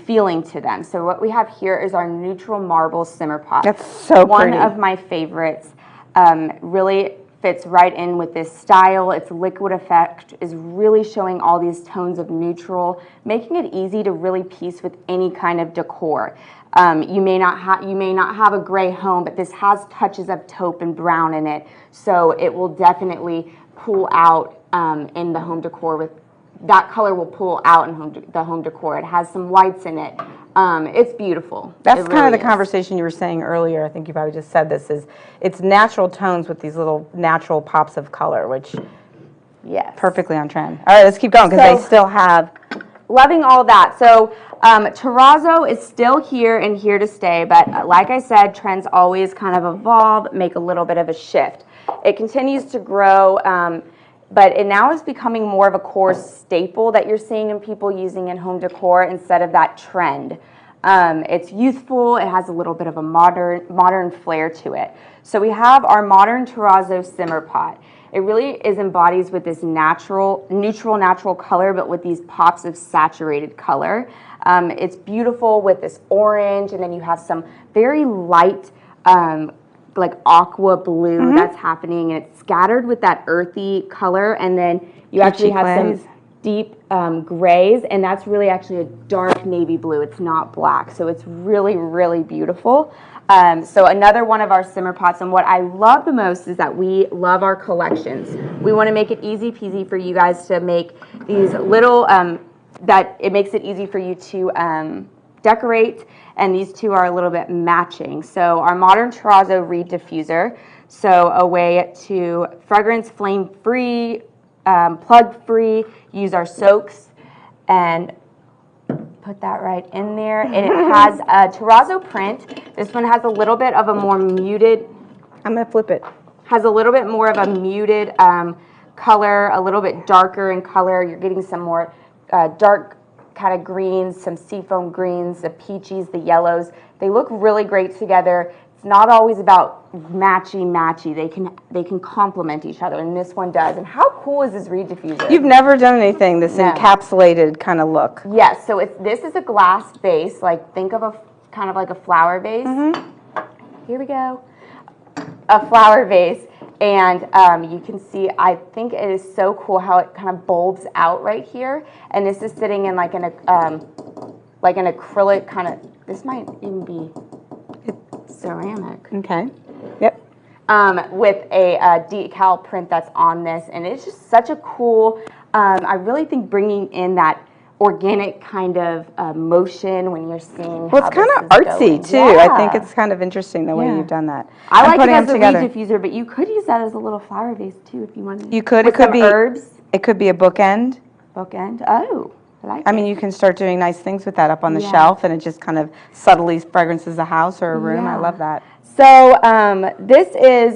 feeling to them. So what we have here is our neutral marble simmer pot. That's so One pretty. of my favorites. Really fits right in with this style. Its liquid effect is really showing all these tones of neutral, making it easy to really piece with any kind of decor. You may not have a gray home, but this has touches of taupe and brown in it, so it will definitely pull out in the home decor. With that color will pull out in the home decor. It has some whites in it. It's beautiful. That's It kind of really the is. conversation you were saying earlier. I think you probably just said this, is it's natural tones with these little natural pops of color, which Yes. perfectly on trend. All right, let's keep going because So- they still have. Loving all that. So terrazzo is still here and here to stay, but like I said, trends always kind of evolve, make a little bit of a shift. It continues to grow, but it now is becoming more of a core staple that you're seeing in people using in home decor instead of that trend. It's youthful, it has a little bit of a modern flair to it. So we have our modern terrazzo simmer pot. It really embodies with this neutral color, but with these pops of saturated color. It's beautiful with this orange, and then you have some very light, like aqua blue that's happening, and it's scattered with that earthy color, and then you actually have glaze. some deep grays, and that's really actually a dark navy blue. It's not black, so it's really, really beautiful. So another one of our simmer pots, and what I love the most is that we love our collections. We want to make it easy peasy for you guys to make these little, that it makes it easy for you to decorate, and these two are a little bit matching. So our modern terrazzo reed diffuser, so a way to fragrance flame free, plug free, use our soaks, and put that right in there. And it has a terrazzo print. This one has a little bit of a more muted, I'm going to flip it. has a little bit more of a muted color, a little bit darker in color. You're getting some more dark kind of greens, some seafoam greens, the peaches, the yellows. They look really great together. It's not always about matchy. They can complement each other, and this one does. And how cool is this reed diffuser? You've never done anything this No. encapsulated kind of look. Yes, so this is a glass vase, like think of a kind of like a flower vase. Here we go. A flower vase. And you can see, I think it is so cool how it kind of bulbs out right here. And this is sitting in like an acrylic kind of, this might even be ceramic. Okay. Yep. With a decal print that's on this. And it's just such a cool, I really think bringing in that organic kind of motion when you're seeing Well, how it's kind of this is artsy going. too. Yeah. I think it's kind of interesting the way you've done that. I like it putting as them a together. weed diffuser, but you could use that as a little flower vase too if you wanted. You could. With It could some be herbs. It could be a bookend. Bookend. Oh, I like I mean, you can start doing nice things with that up on the Yeah. shelf, and it just kind of subtly fragrances a house or a room. I Yeah. love that. So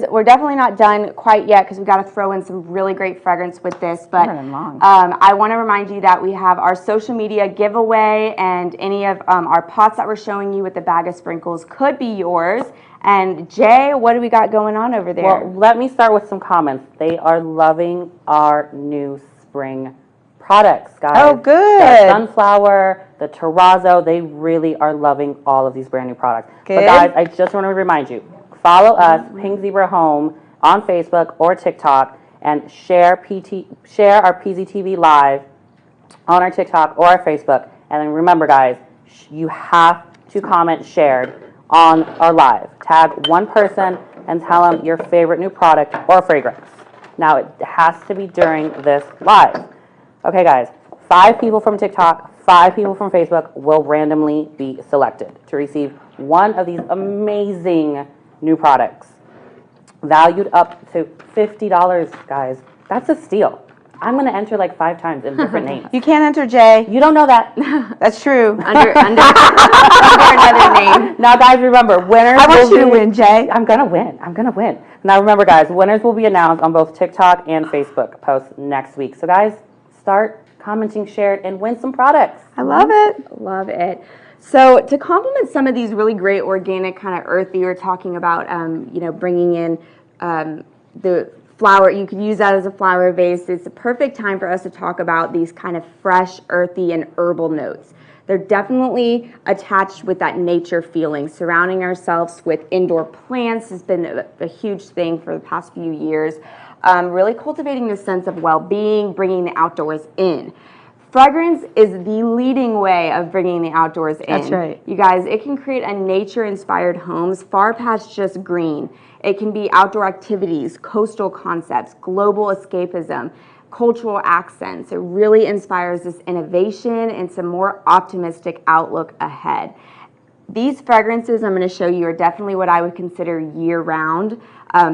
we're definitely not done quite yet because we got to throw in some really great fragrance with this. But running long. I want to remind you that we have our social media giveaway, and any of our pots that we're showing you with the bag of sprinkles could be yours. And Jay, what do we got going on over there? Well, let me start with some comments. They are loving our new spring products, guys. Oh, good. The sunflower, the terrazzo, they really are loving all of these brand new products. But Good. guys, I just want to remind you, follow us, Pink Zebra Home, on Facebook or TikTok, and share our PZTV Live on our TikTok or our Facebook. And then remember, guys, you have to comment shared on our live. Tag one person and tell them your favorite new product or fragrance. Now, it has to be during this live. Okay, guys, 5 people from TikTok, 5 people from Facebook will randomly be selected to receive one of these amazing new products, valued up to $50, guys. That's a steal. I'm going to enter like 5 times in different names. You can't enter Jay. You don't know that. That's true. under another name. Now, guys, remember, winners I want will you to be- win, Jay. I'm going to win. I'm going to win. Now, remember, guys, winners will be announced on both TikTok and Facebook posts next week. So, guys, start commenting, shared, and win some products. I love it. Love it. So to complement some of these really great organic kind of earthy, we're talking about, bringing in the flower. You could use that as a flower vase. It's a perfect time for us to talk about these kind of fresh, earthy, and herbal notes. They're definitely attached with that nature feeling. Surrounding ourselves with indoor plants has been a huge thing for the past few years. Really cultivating this sense of well-being, bringing the outdoors in. Fragrance is the leading way of bringing the outdoors in. That's right. You guys, it can create a nature-inspired homes far past just green. It can be outdoor activities, coastal concepts, global escapism, cultural accents. It really inspires this innovation and some more optimistic outlook ahead. These fragrances I'm going to show you are definitely what I would consider year-round.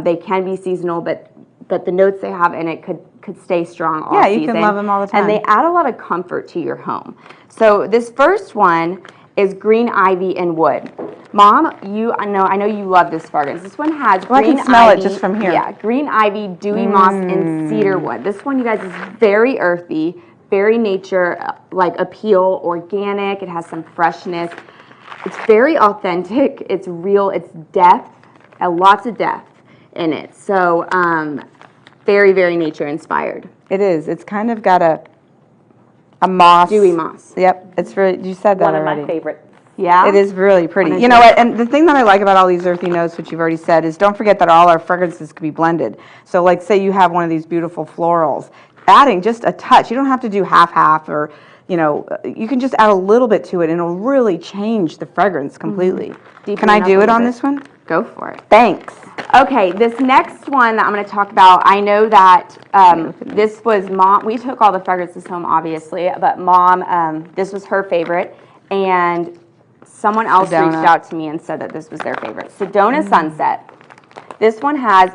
They can be seasonal, but the notes they have in it could stay strong all season. Yeah, you can love them all the time. And they add a lot of comfort to your home. So this first one is green ivy and wood. Mom, I know you love this fragrance. This one has Well, I green can smell it ivy. just from here. Yeah, green ivy, dewy moss, and cedar wood. This one, you guys, is very earthy, very nature like appeal, organic. It has some freshness. It's very authentic. It's real. It's depth, lots of depth in it. So very, very nature inspired. It is. It's kind of got a moss. Dewy moss. Yep. It's really, you said that One of already. my favorites. Yeah? It is really pretty. Wanna You know do what? And the thing that I like about all these earthy notes, which you've already said, is don't forget that all our fragrances can be blended. So like say you have one of these beautiful florals, adding just a touch. You don't have to do half or, you can just add a little bit to it and it'll really change the fragrance completely. Can I up do a it on little this one? Go for it. Thanks. Okay, this next one that I'm going to talk about, I know that this was Mom. We took all the fragrances home, obviously, but Mom, this was her favorite, and someone else Sedona. reached out to me and said that this was their favorite. Sedona Sunset. This one has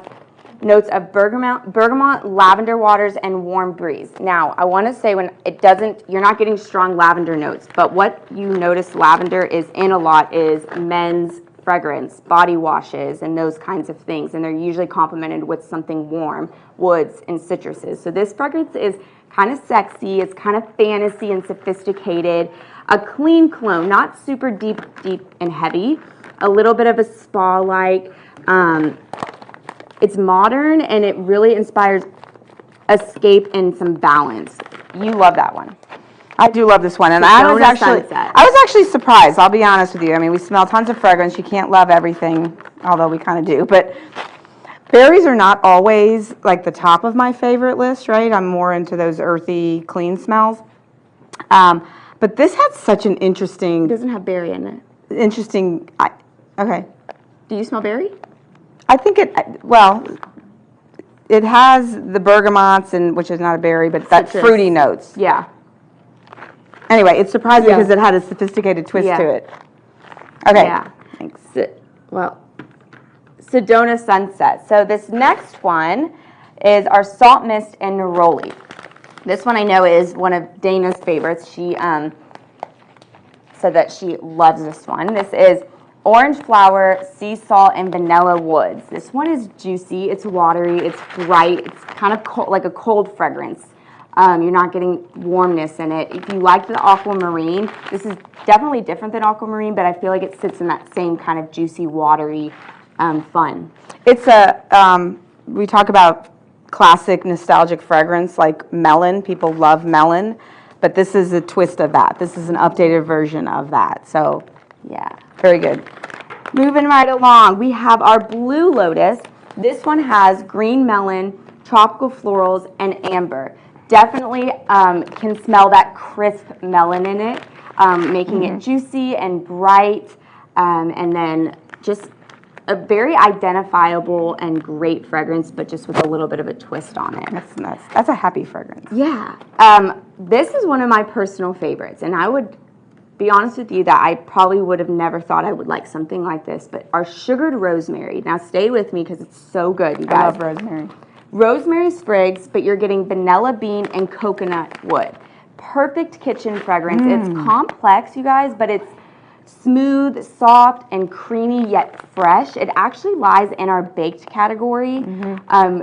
notes of bergamot, lavender waters, and warm breeze. Now, I want to say you're not getting strong lavender notes, but what you notice lavender is in a lot is men's fragrance, body washes, and those kinds of things, and they're usually complemented with something warm, woods, and citruses. So this fragrance is kind of sexy, it's kind of fantasy and sophisticated, a clean cologne, not super deep and heavy, a little bit of a spa-like. It's modern, and it really inspires escape and some balance. You love that one. I do love this one, and Sedona Sunset. I was actually surprised. I'll be honest with you. I mean, we smell tons of fragrance. You can't love everything, although we kind of do. But Berries are not always like the top of my favorite list, right? I'm more into those earthy, clean smells. But this had such an It interesting, doesn't have berry in it. okay. Do you smell berry? I think it has the bergamots, which is not a berry, but that Citrus. fruity notes. Yeah. Anyway, it surprised me Yeah. because it had a sophisticated twist Yeah. to it. Okay. Yeah. Thanks. Well, Sedona Sunset. So this next one is our Salt Mist and Neroli. This one I know is one of Dana's favorites. She said that she loves this one. This is orange flower, sea salt, and vanilla woods. This one is juicy, it's watery, it's bright, it's kind of cold, like a cold fragrance. You're not getting warmness in it. If you like the aquamarine, this is definitely different than aquamarine, but I feel like it sits in that same kind of juicy, watery fun. It's we talk about classic nostalgic fragrance like melon. People love melon, but this is a twist of that. This is an updated version of that. So, Yeah. very good. Moving right along, we have our Blue Lotus. This one has green melon, tropical florals, and amber. Definitely can smell that crisp melon in it, making it juicy and bright, and then just a very identifiable and great fragrance, but just with a little bit of a twist on it. That's nice. That's a happy fragrance. Yeah. This is one of my personal favorites, and I would be honest with you that I probably would have never thought I would like something like this, but our sugared rosemary. Now stay with me because it's so good, you guys. I love rosemary. Rosemary sprigs, but you're getting vanilla bean and coconut wood. Perfect kitchen fragrance. It's complex, you guys, but it's smooth, soft, and creamy yet fresh. It actually lies in our baked category,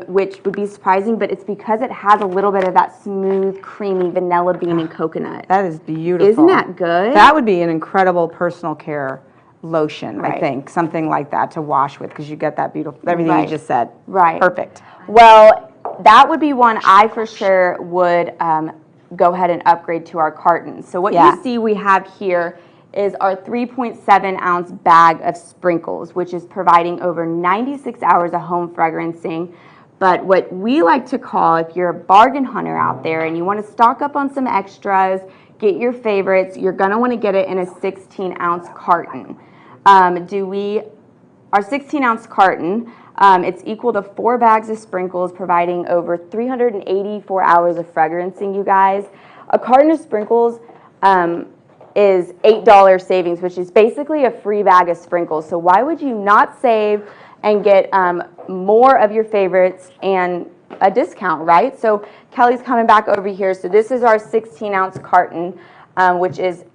which would be surprising, but it's because it has a little bit of that smooth, creamy vanilla bean and coconut. That is beautiful. Isn't that good? That would be an incredible personal care lotion, I Right. think. Something like that to wash with because you get that beautiful, everything you Right. just said. Right. Perfect. Well, that would be one I for sure would go ahead and upgrade to our cartons. So what Yeah. you see we have here is our 3.7 ounce bag of sprinkles, which is providing over 96 hours of home fragrancing. But what we like to call, if you're a bargain hunter out there and you want to stock up on some extras, get your favorites, you're going to want to get it in a 16 ounce carton. Our 16 ounce carton, it's equal to 4 bags of sprinkles, providing over 384 hours of fragrancing, you guys. A carton of sprinkles is $8 savings, which is basically a free bag of sprinkles. So why would you not save and get more of your favorites and a discount, right? So Kelly's coming back over here. So this is our 16 ounce carton, which is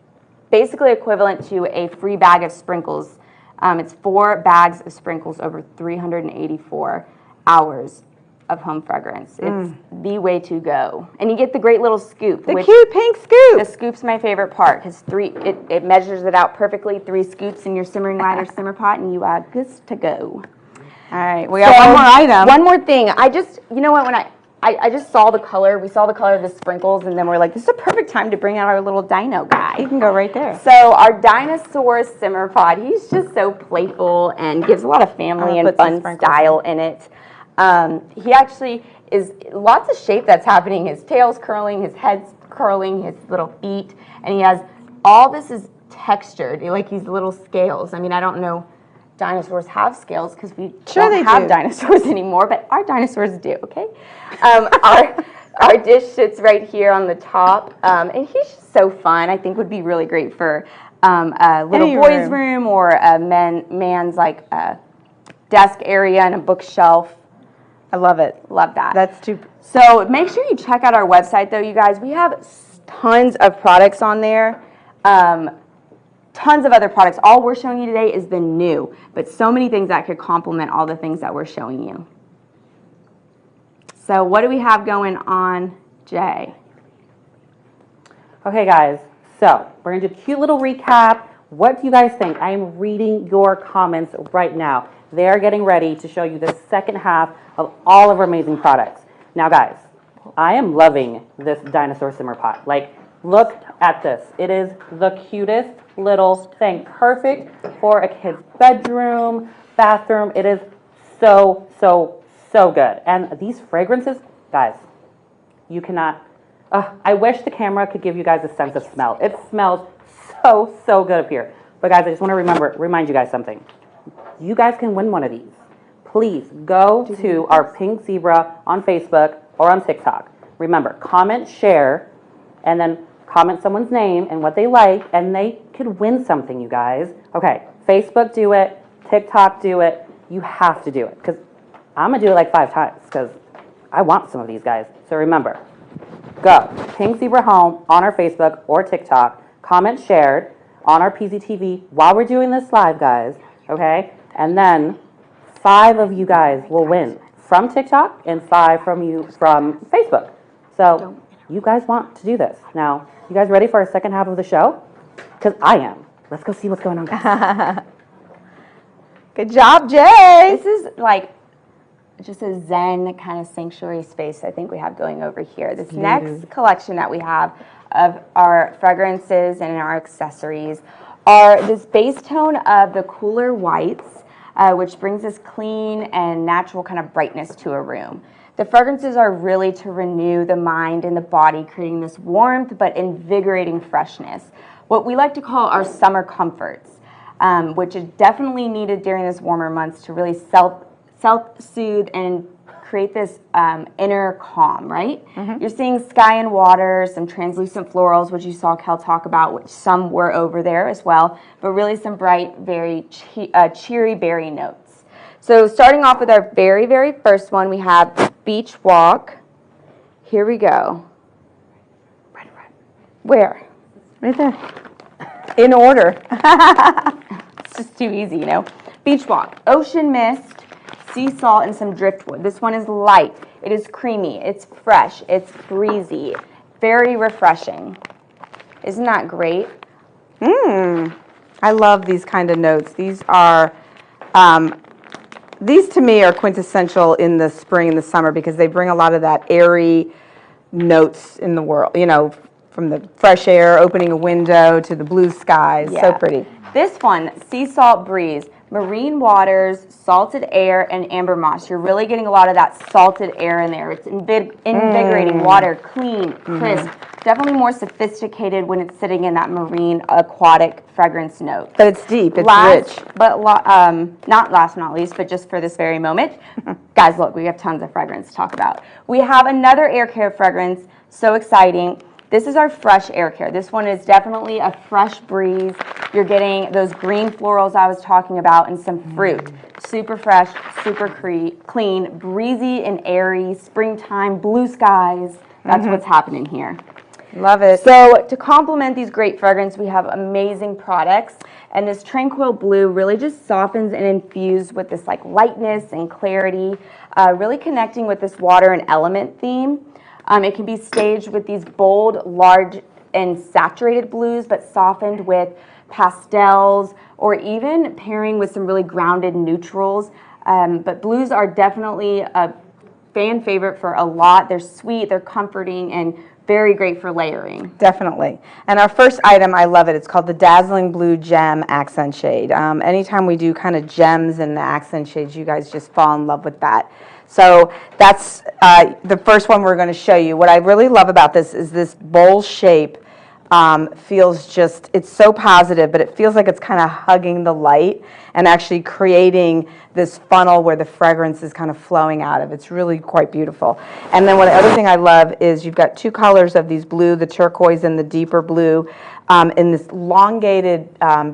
basically equivalent to a free bag of sprinkles. It's 4 bags of sprinkles over 384 hours of home fragrance. It's the way to go. And you get the great little scoop. The which cute pink scoop. the scoop's my favorite part because it measures it out perfectly. 3 scoops in your simmering light or simmer pot, and you are good to go. All right, we got one more item. One more thing. You know what, when I just saw the color, we saw the color of the sprinkles, and then we're like, this is a perfect time to bring out our little dino guy. You can go right there. So our dinosaur simmer pot, he's just so playful and gives a lot of family I'll and put some fun sprinkles style in it. He actually is lots of shape that's happening. His tail's curling, his head's curling, his little feet, and he has all this is textured, like these little scales. I mean, I don't know dinosaurs have scales because we Sure they don't have do. dinosaurs anymore, but our dinosaurs do, okay? Our dish sits right here on the top, and he's just so fun. I think would be really great for a little Any boy's room. room or a man's like desk area and a bookshelf. I love it. Love that. That's too. So make sure you check out our website, though, you guys. We have tons of products on there. Tons of other products. All we're showing you today is the new, but so many things that could complement all the things that we're showing you. So what do we have going on, Jay? Okay, guys, so we're going to do a cute little recap. What do you guys think? I am reading your comments right now. They're getting ready to show you the second half of all of our amazing products. Now, guys, I am loving this dinosaur simmer pot. Like, look at this. It is the cutest little thing. Perfect for a kid's bedroom, bathroom. It is so, so, so good. And these fragrances, guys, you cannot, I wish the camera could give you guys a sense of smell. It smells so, so good up here. But guys, I just want to remind you guys something. You guys can win one of these. Please go to our Pink Zebra on Facebook or on TikTok. Remember, comment, share, and then comment someone's name and what they like, and they could win something, you guys. Okay, Facebook, do it. TikTok, do it. You have to do it, because I'm going to do it like 5 times, because I want some of these guys. So remember, go Pink Zebra Home on our Facebook or TikTok. Comment shared on our PZTV while we're doing this live, guys. Okay? And then 5 of you guys will win from TikTok and 5 from you from Facebook. So you guys want to do this. Now, you guys ready for our second half of the show? Because I am. Let's go see what's going on, guys. Good job, Jay. This is like just a zen kind of sanctuary space I think we have going over here. This next collection that we have of our fragrances and our accessories are this base tone of the cooler whites, which brings this clean and natural kind of brightness to a room. The fragrances are really to renew the mind and the body, creating this warmth but invigorating freshness. What we like to call our summer comforts, which is definitely needed during this warmer months to really self-soothe and create this inner calm, right? You're seeing sky and water, some translucent florals, which you saw Kel talk about, which some were over there as well, but really some bright, very cheery berry notes. So starting off with our very, very first one, we have Beach Walk. Here we go. Right. Where? Right there. In order. It's just too easy, you know. Beach Walk, ocean mist, sea salt, and some driftwood. This one is light. It is creamy. It's fresh. It's breezy. Very refreshing. Isn't that great? I love these kind of notes. These are, these to me are quintessential in the spring and the summer because they bring a lot of that airy notes in the world, you know, from the fresh air, opening a window to the blue skies. So pretty. This one, Sea Salt Breeze, marine waters, salted air, and amber moss. You're really getting a lot of that salted air in there. It's invigorating water, clean, crisp, definitely more sophisticated when it's sitting in that marine aquatic fragrance note. But it's deep, it's Last, rich. but not last, not least, but just for this very moment, guys, look, we have tons of fragrance to talk about. We have another air care fragrance, so exciting. This is our fresh air care. This one is definitely a fresh breeze. You're getting those green florals I was talking about and some fruit. Super fresh, super clean, breezy and airy, springtime, blue skies. That's what's happening here. Love it. So to complement these great fragrances, we have amazing products. And this Tranquil Blue really just softens and infused with this like lightness and clarity, really connecting with this water and element theme. It can be staged with these bold, large, and saturated blues, but softened with pastels, or even pairing with some really grounded neutrals. But blues are definitely a fan favorite for a lot. They're sweet, they're comforting, and very great for layering. Definitely. And our first item, I love it. It's called the Dazzling Blue Gem Accent Shade. Anytime we do kind of gems and the accent shades, you guys just fall in love with that. So that's the first one we're going to show you. What I really love about this is this bowl shape feels just, it's so positive, but it feels like it's kind of hugging the light and actually creating this funnel where the fragrance is kind of flowing out of. It's really quite beautiful. And then the other thing I love is you've got 2 colors of these blue, the turquoise and the deeper blue, in this elongated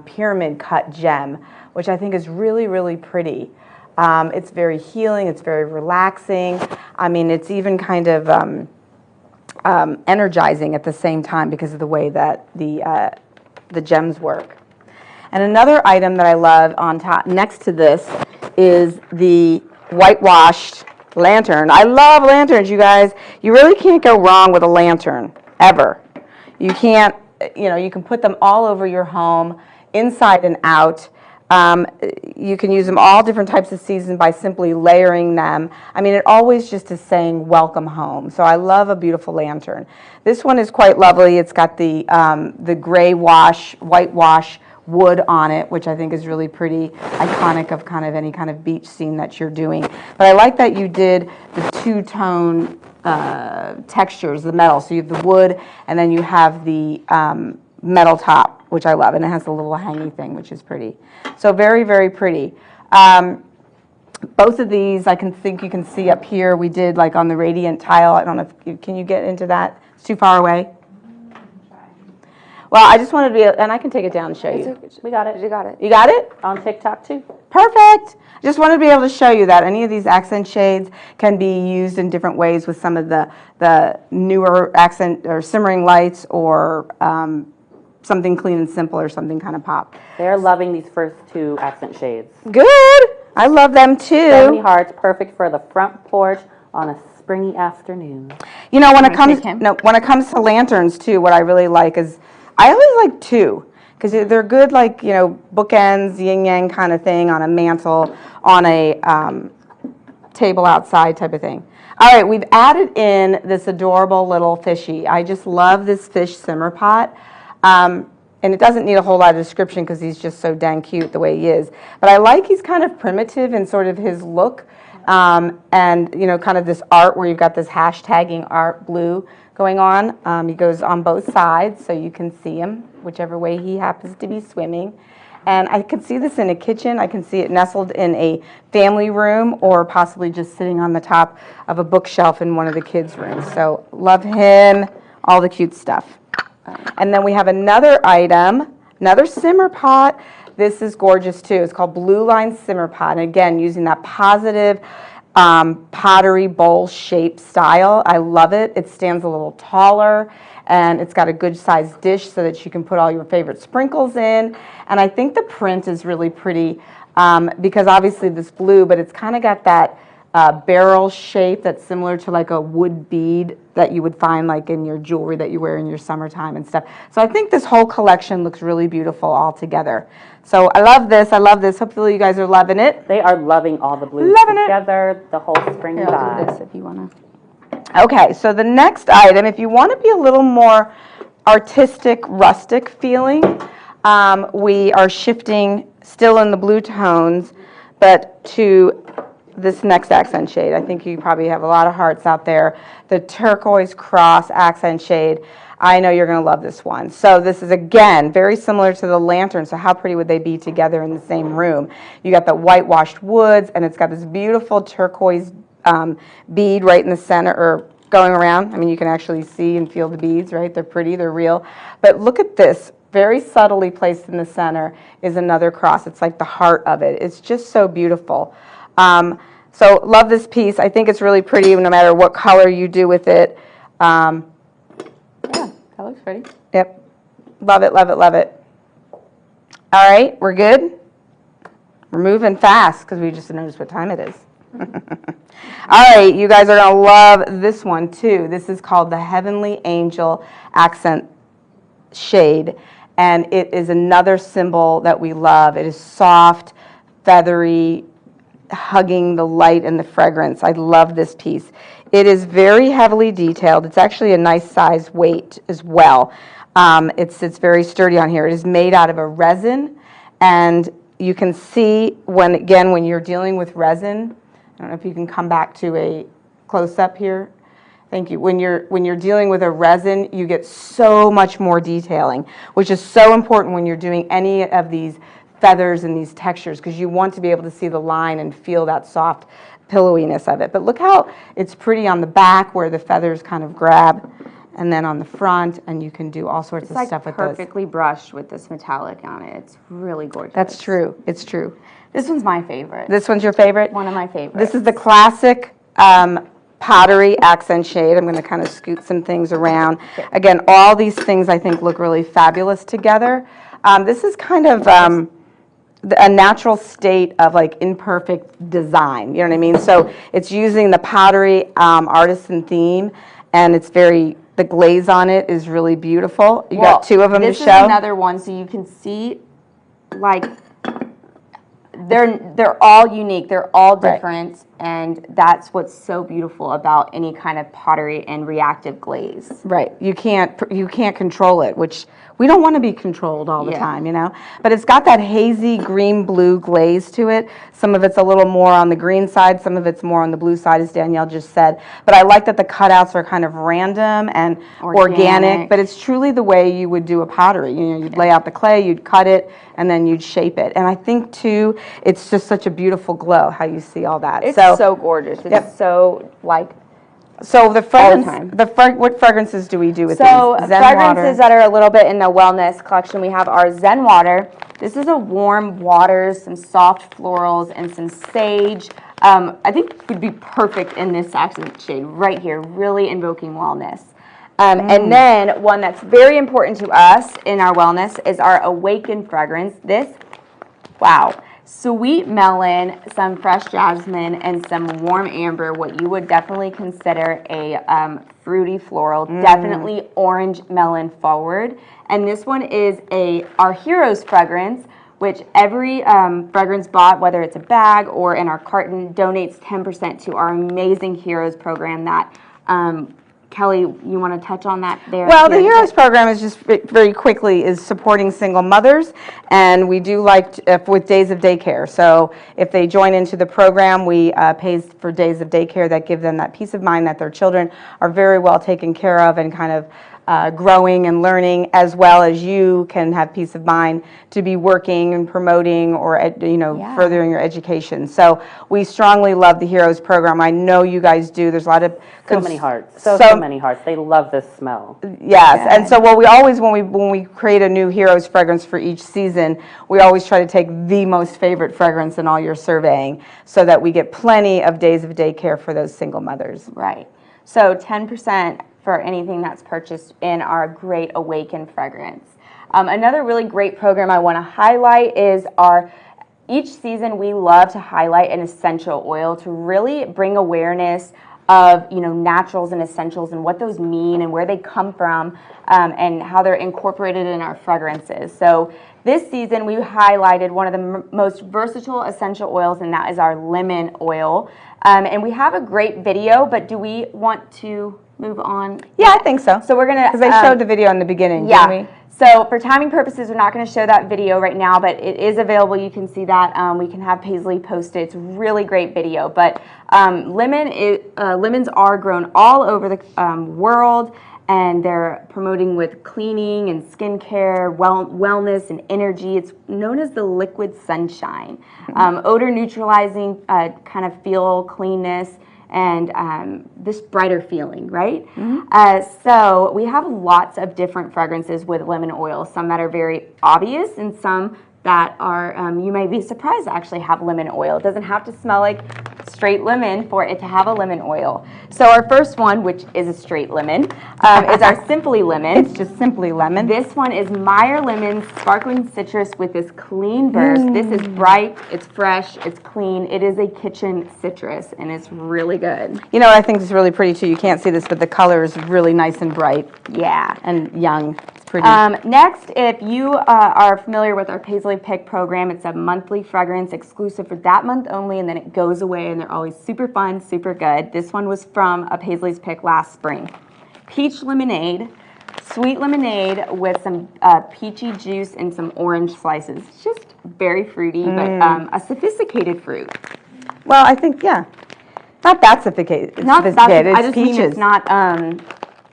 pyramid cut gem, which I think is really, really pretty. It's very healing, it's very relaxing. I mean, it's even kind of energizing at the same time because of the way that the gems work. And another item that I love on top, next to this, is the whitewashed lantern. I love lanterns, you guys. You really can't go wrong with a lantern, ever. You can't, you know, you can put them all over your home, inside and out. You can use them all different types of seasons by simply layering them. I mean, it always just is saying welcome home. So I love a beautiful lantern. This one is quite lovely. It's got the gray wash, white wash wood on it, which I think is really pretty, iconic of kind of any kind of beach scene that you're doing. But I like that you did the two-tone textures, the metal. So you have the wood, and then you have the metal top, which I love, and it has a little hanging thing, which is pretty. So very, very pretty. Both of these, I think you can see up here, we did like on the radiant tile. I don't know if, can you get into that? It's too far away. Well, I just wanted to be, and I can take it down and show you. We got it. You got it. You got it? On TikTok too. Perfect. Just wanted to be able to show you that any of these accent shades can be used in different ways with some of the newer accent or simmering lights, or something clean and simple, or something kind of pop. They're loving these first two accent shades. Good. I love them too. So many hearts, perfect for the front porch on a springy afternoon. You know, when it comes to lanterns too, what I really like is, I always like two, because they're good, like, you know, bookends, yin yang kind of thing on a mantle, on a table outside type of thing. All right, we've added in this adorable little fishy. I just love this fish simmer pot. And it doesn't need a whole lot of description because he's just so dang cute the way he is. But I like he's kind of primitive in sort of his look, and, you know, kind of this art where you've got this hashtagging art blue going on. He goes on both sides, so you can see him whichever way he happens to be swimming. And I can see this in a kitchen. I can see it nestled in a family room, or possibly just sitting on the top of a bookshelf in one of the kids' rooms. So love him, all the cute stuff. And then we have another item, another simmer pot. This is gorgeous too. It's called Blue Line Simmer Pot. And again, using that positive pottery bowl shape style. I love it. It stands a little taller, and it's got a good sized dish so that you can put all your favorite sprinkles in. And I think the print is really pretty, because obviously this blue, but it's kind of got that barrel shape that's similar to like a wood bead that you would find like in your jewelry that you wear in your summertime and stuff. So I think this whole collection looks really beautiful all together. So I love this. I love this. Hopefully you guys are loving it. They are loving all the blues together, the whole spring I'll do vibe. this if you want to. Okay, so the next item, if you want to be a little more artistic, rustic feeling, we are shifting still in the blue tones, but to this next accent shade. I think you probably have a lot of hearts out there. The turquoise cross accent shade. I know you're going to love this one. So this is, again, very similar to the lantern. So how pretty would they be together in the same room? You got the whitewashed woods, and it's got this beautiful turquoise bead right in the center, or going around. I mean, you can actually see and feel the beads, right? They're pretty, they're real. But look at this. Very subtly placed in the center is another cross. It's like the heart of it. It's just so beautiful. So love this piece. I think it's really pretty no matter what color you do with it. Yeah, that looks pretty. Yep. Love it, love it, love it. All right, we're good? We're moving fast because we just noticed what time it is. All right, you guys are going to love this one too. This is called the Heavenly Angel Accent Shade, and it is another symbol that we love. It is soft, feathery, hugging the light and the fragrance. I love this piece. It is very heavily detailed. It's actually a nice size weight as well. It's very sturdy on here. It is made out of a resin, and you can see when you're dealing with resin, I don't know if you can come back to a close-up here. Thank you. When you're dealing with a resin, you get so much more detailing, which is so important when you're doing any of these feathers and these textures, because you want to be able to see the line and feel that soft pillowiness of it. But look how it's pretty on the back where the feathers kind of grab, and then on the front, and you can do all sorts of stuff with those. It's perfectly brushed with this metallic on it. It's really gorgeous. That's true. It's true. This one's my favorite. This one's your favorite? One of my favorites. This is the classic pottery accent shade. I'm going to kind of scoot some things around. Again, all these things I think look really fabulous together. This is kind of a natural state of like imperfect design, you know what I mean? So it's using the pottery artisan theme, and it's the glaze on it is really beautiful. You got two of them to show. This is another one, so you can see like They're all unique. They're all Right. different, and that's what's so beautiful about any kind of pottery and reactive glaze. Right. You can't control it, which we don't want to be controlled all the Yeah. time, you know? But it's got that hazy green-blue glaze to it. Some of it's a little more on the green side, some of it's more on the blue side, as Danielle just said. But I like that the cutouts are kind of random and organic, but it's truly the way you would do a pottery. You know, you'd lay out the clay, you'd cut it, and then you'd shape it. And I think, too, it's just such a beautiful glow, how you see all that. It's so gorgeous. It's so, like, So the fragrance, time. what fragrances do we do with so these? Zen fragrances water. that are a little bit in the wellness collection, we have our Zen water. This is a warm waters, some soft florals, and some sage. I think would be perfect in this accent shade right here, really invoking wellness. And then one that's very important to us in our wellness is our Awaken fragrance. This, wow. Sweet melon, some fresh jasmine, and some warm amber, what you would definitely consider a fruity floral, definitely orange melon forward. And this one is our Heroes fragrance, which every fragrance bought, whether it's a bag or in our carton, donates 10% to our amazing Heroes program that Kelly, you want to touch on that there? Well, the Heroes program is just very quickly is supporting single mothers, and we do like with days of daycare. So if they join into the program, we pay for days of daycare that give them that peace of mind that their children are very well taken care of and kind of growing and learning, as well as you can have peace of mind to be working and promoting or furthering your education. So we strongly love the Heroes program. I know you guys do. There's a lot of So many hearts. So many hearts. They love this smell. Yes, and so what we always, when we create a new Heroes fragrance for each season, we always try to take the most favorite fragrance in all your surveying so that we get plenty of days of daycare for those single mothers. Right. So 10% for anything that's purchased in our Great Awaken fragrance. Another really great program I want to highlight is each season we love to highlight an essential oil to really bring awareness of naturals and essentials and what those mean and where they come from and how they're incorporated in our fragrances. So this season we highlighted one of the most versatile essential oils, and that is our lemon oil. And we have a great video, but do we want to move on? Yeah, I think so. So we're gonna because they showed the video in the beginning, yeah. didn't we? So for timing purposes, we're not going to show that video right now, but it is available. You can see that. We can have Paisley post it. It's a really great video. But lemons are grown all over the world, and they're promoting with cleaning and skincare, wellness and energy. It's known as the liquid sunshine. Odor neutralizing kind of feel, cleanness, and this brighter feeling, right? So we have lots of different fragrances with lemon oil, some that are very obvious and some that are, you may be surprised actually have lemon oil. It doesn't have to smell like straight lemon for it to have a lemon oil. So our first one, which is a straight lemon, is our Simply Lemon. It's just Simply Lemon. This one is Meyer Lemon Sparkling Citrus with this clean burst. This is bright, it's fresh, it's clean. It is a kitchen citrus, and it's really good. You know what I think is really pretty too? You can't see this, but the color is really nice and bright. Yeah. And young. It's pretty. Next, if you are familiar with our Paisley Pick program, it's a monthly fragrance exclusive for that month only, and then it goes away, and they're always super fun, super good. This one was from a Paisley's Pick last spring. Peach lemonade, sweet lemonade with some peachy juice and some orange slices. It's just very fruity, but a sophisticated fruit. Well, I think, yeah. Not that sophisticated. It's Not sophisticated. I It's just peaches. mean it's not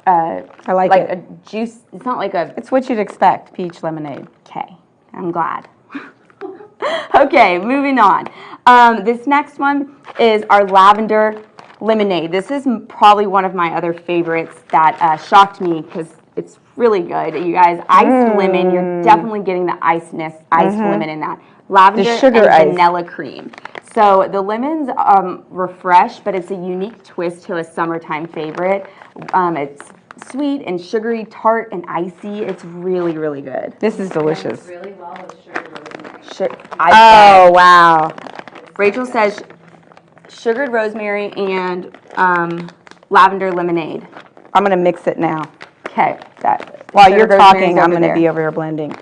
I like like it. a juice. It's not like a. It's what you'd expect, peach lemonade. Okay, I'm glad. Okay, moving on. This next one is our lavender lemonade. This is probably one of my other favorites that shocked me because it's really good. You guys, iced lemon, you're definitely getting the iced lemon in that. Lavender sugar and ice. vanilla cream. So the lemons refresh, but it's a unique twist to a summertime favorite. It's sweet and sugary, tart and icy. It's really, really good. This is delicious. Really well with sugar rosemary. Oh, wow. Rachel says sugared rosemary and lavender lemonade. I'm going to mix it now. Okay. While you're sugared talking, rosemary's I'm over going to there. be over here blending.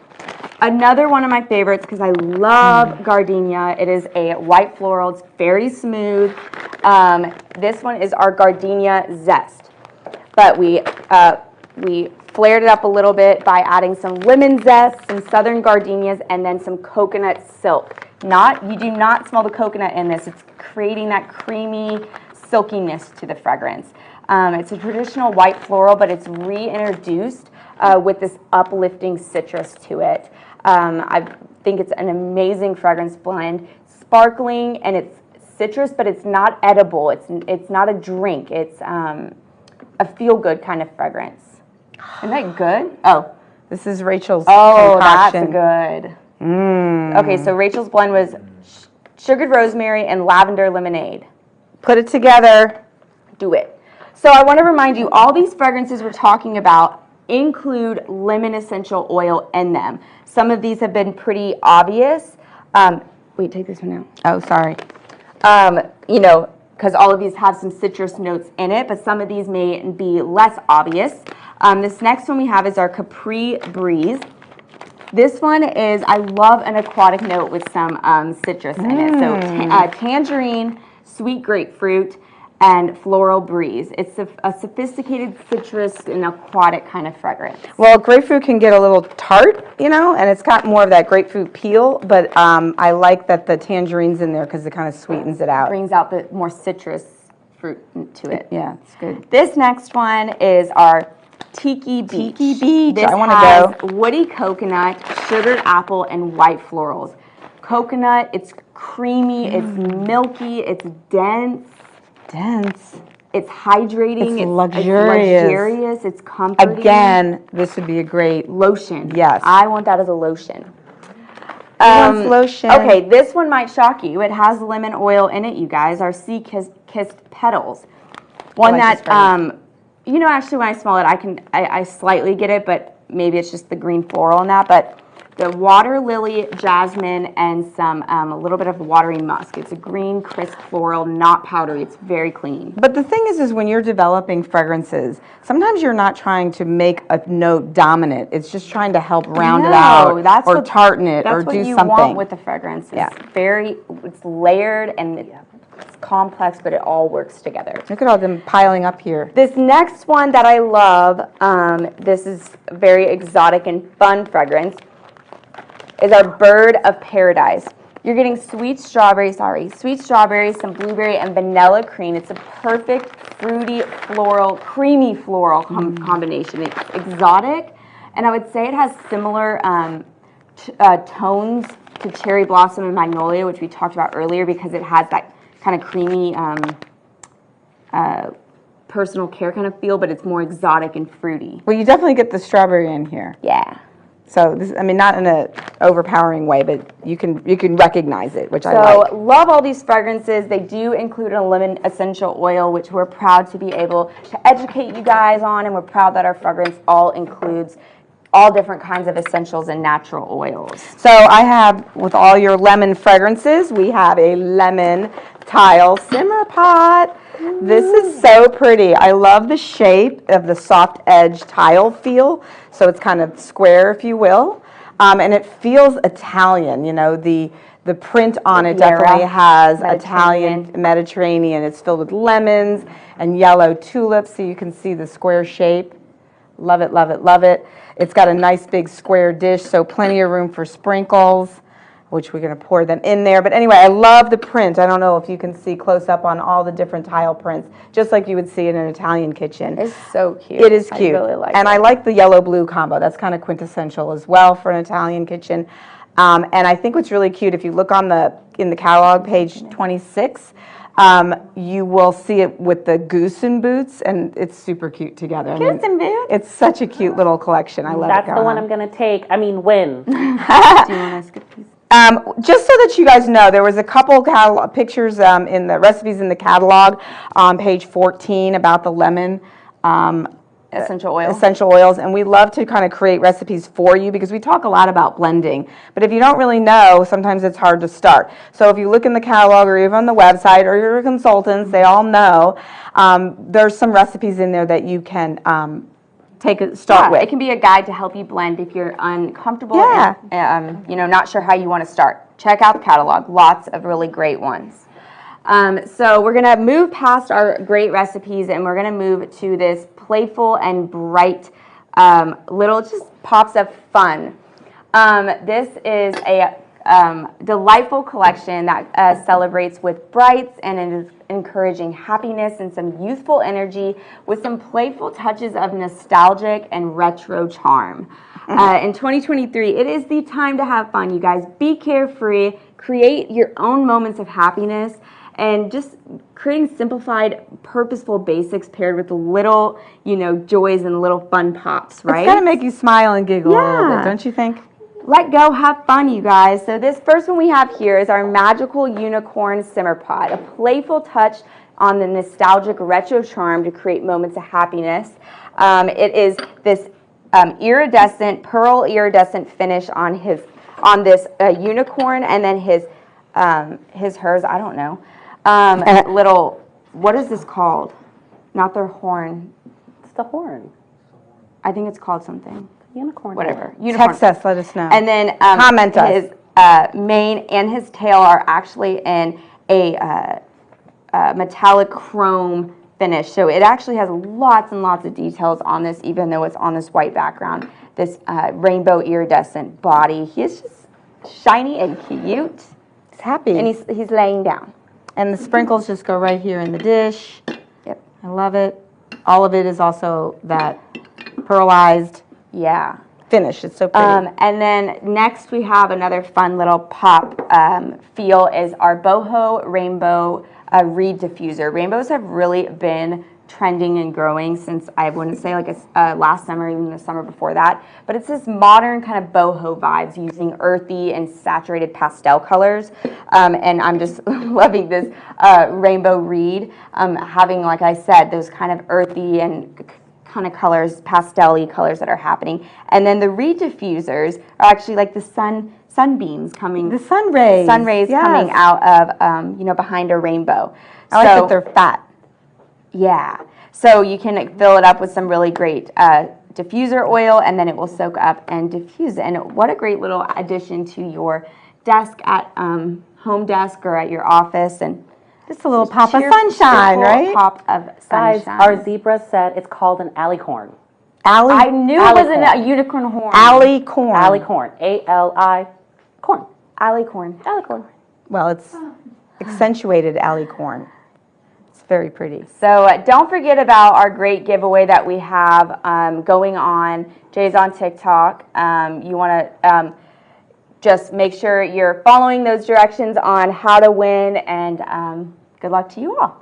Another one of my favorites, because I love gardenia. It is a white floral. It's very smooth. This one is our gardenia zest, but we flared it up a little bit by adding some lemon zest, some southern gardenias, and then some coconut silk. You do not smell the coconut in this. It's creating that creamy silkiness to the fragrance. It's a traditional white floral, but it's reintroduced with this uplifting citrus to it. I think it's an amazing fragrance blend, sparkling, and it's citrus, but it's not edible. It's not a drink. It's a feel-good kind of fragrance. Isn't that good? Oh, This is Rachel's that's concoction. good. Okay, so Rachel's blend was sugared rosemary and lavender lemonade. Put it together. Do it. So I want to remind you, all these fragrances we're talking about include lemon essential oil in them. Some of these have been pretty obvious. Wait, take this one out. Oh, sorry. Because all of these have some citrus notes in it, but some of these may be less obvious. This next one we have is our Capri Breeze. This one is, I love an aquatic note with some citrus in it. So tangerine, sweet grapefruit, and floral breeze. It's a sophisticated citrus and aquatic kind of fragrance. Well, grapefruit can get a little tart, and it's got more of that grapefruit peel, but I like that the tangerine's in there because it kind of sweetens it out. Brings out the more citrus fruit to it. Yeah, it's good. This next one is our Tiki Beach. Tiki Beach, This I want to has go. woody coconut, sugared apple, and white florals. Coconut, it's creamy, it's milky, it's dense, it's hydrating, It's luxurious. it's luxurious, it's comforting. Again, this would be a great Lotion. Yes. I want that as a lotion. lotion. Okay, this one might shock you. It has lemon oil in it, you guys. Our sea-kissed petals. One like that, this actually when I smell it, I slightly get it, but maybe it's just the green floral in that. But the water lily, jasmine, and some a little bit of watery musk. It's a green, crisp floral, not powdery. It's very clean. But the thing is when you're developing fragrances, sometimes you're not trying to make a note dominant. It's just trying to help round it out or tartan it or do That's what you something. want with the fragrance. It's Yeah. it's layered and it's complex, but it all works together. Look at all them piling up here. This next one that I love, this is a very exotic and fun fragrance, is our Bird of Paradise. You're getting sweet strawberry, some blueberry, and vanilla cream. It's a perfect fruity, floral, creamy floral combination. It's exotic, and I would say it has similar tones to cherry blossom and magnolia, which we talked about earlier, because it has that kind of creamy personal care kind of feel, but it's more exotic and fruity. Well, you definitely get the strawberry in here. Yeah. So this, not in a overpowering way, but you can recognize it, which I like. So love all these fragrances. They do include a lemon essential oil, which we're proud to be able to educate you guys on, and we're proud that our fragrance all includes all different kinds of essentials and natural oils. So I have, with all your lemon fragrances, we have a lemon tile simmer pot. This is so pretty. I love the shape of the soft edge tile feel. So it's kind of square, if you will. And it feels Italian. The print on it definitely has Italian, Mediterranean. It's filled with lemons and yellow tulips, so you can see the square shape. Love it, love it, love it. It's got a nice big square dish, so plenty of room for sprinkles, which we're going to pour them in there. But anyway, I love the print. I don't know if you can see close up on all the different tile prints, just like you would see in an Italian kitchen. It's so cute. It is cute. I really like and it. I like the yellow-blue combo. That's kind of quintessential as well for an Italian kitchen. And I think what's really cute, if you look in the catalog, page 26, you will see it with the goose and boots, and it's super cute together. Goose and boots? It's such a cute little collection. I love it. That's the one I'm going to take. When? Do you want to skip these? Just so that you guys know, there was a couple pictures in the recipes in the catalog on page 14 about the lemon Essential oil. essential oils, and we love to kind of create recipes for you because we talk a lot about blending. But if you don't really know, sometimes it's hard to start. So if you look in the catalog or even on the website or your consultants, they all know there's some recipes in there that you can start with. It can be a guide to help you blend if you're uncomfortable Yeah. and not sure how you want to start. Check out the catalog. Lots of really great ones. So we're going to move past our great recipes and we're going to move to this playful and bright little just pops of fun. This is a delightful collection that celebrates with brights and it is encouraging happiness and some youthful energy with some playful touches of nostalgic and retro charm. In 2023, it is the time to have fun, you guys. Be carefree, create your own moments of happiness, and just creating simplified, purposeful basics paired with little, joys and little fun pops, right? It's got to make you smile and giggle a little bit, don't you think? Let go, have fun, you guys. So this first one we have here is our magical unicorn simmer pot, a playful touch on the nostalgic retro charm to create moments of happiness. It is this pearl iridescent finish on this unicorn, and then hers, I don't know. What is this called? Not their horn. It's the horn. I think it's called something. Unicorn. Whatever. Unicorn. Text us, let us know. And then Comment us. his mane and his tail are actually in a metallic chrome finish. So it actually has lots and lots of details on this, even though it's on this white background. This rainbow iridescent body. He is just shiny and cute. He's happy. And he's laying down. And the sprinkles just go right here in the dish. Yep. I love it. All of it is also that pearlized finish. It's so pretty. And then next we have another fun little pop feel is our boho rainbow reed diffuser. Rainbows have really been trending and growing since, I wouldn't say like last summer, even the summer before that, but it's this modern kind of boho vibes using earthy and saturated pastel colors. And I'm just loving this rainbow reed, having, like I said, those kind of earthy and kind of colors, pastel-y colors that are happening. And then the reed diffusers are actually like the sunbeams coming. The sun rays. Sun rays coming out of, behind a rainbow. I like that they're fat. Yeah. So you can fill it up with some really great diffuser oil, and then it will soak up and diffuse. And what a great little addition to your desk at home desk or at your office. And just a little pop of sunshine, right? Pop of sunshine. Guys, our zebra said it's called an alicorn. I knew it wasn't a unicorn horn. Alicorn. Alicorn. A-L-I corn. Alicorn. Alicorn. Well, it's accentuated alicorn. It's very pretty. So don't forget about our great giveaway that we have going on. Jay's on TikTok. You want to just make sure you're following those directions on how to win, and good luck to you all.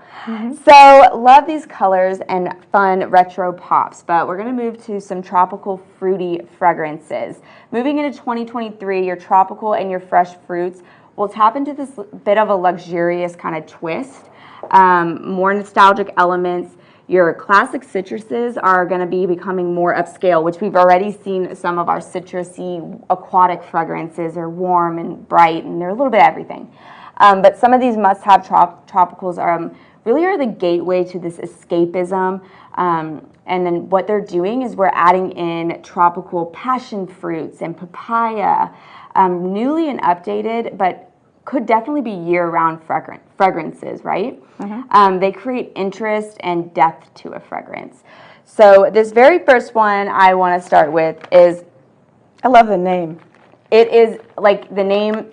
So love these colors and fun retro pops, but we're going to move to some tropical fruity fragrances. Moving into 2023, your tropical and your fresh fruits will tap into this bit of a luxurious kind of twist. More nostalgic elements. Your classic citruses are going to be becoming more upscale, which we've already seen some of our citrusy aquatic fragrances are warm and bright, and they're a little bit of everything. But some of these must-have tropicals really are the gateway to this escapism. And then what they're doing is we're adding in tropical passion fruits and papaya, newly and updated, but could definitely be year-round fragrances, right? They create interest and depth to a fragrance. So this very first one I want to start with is, I love the name. it is like the name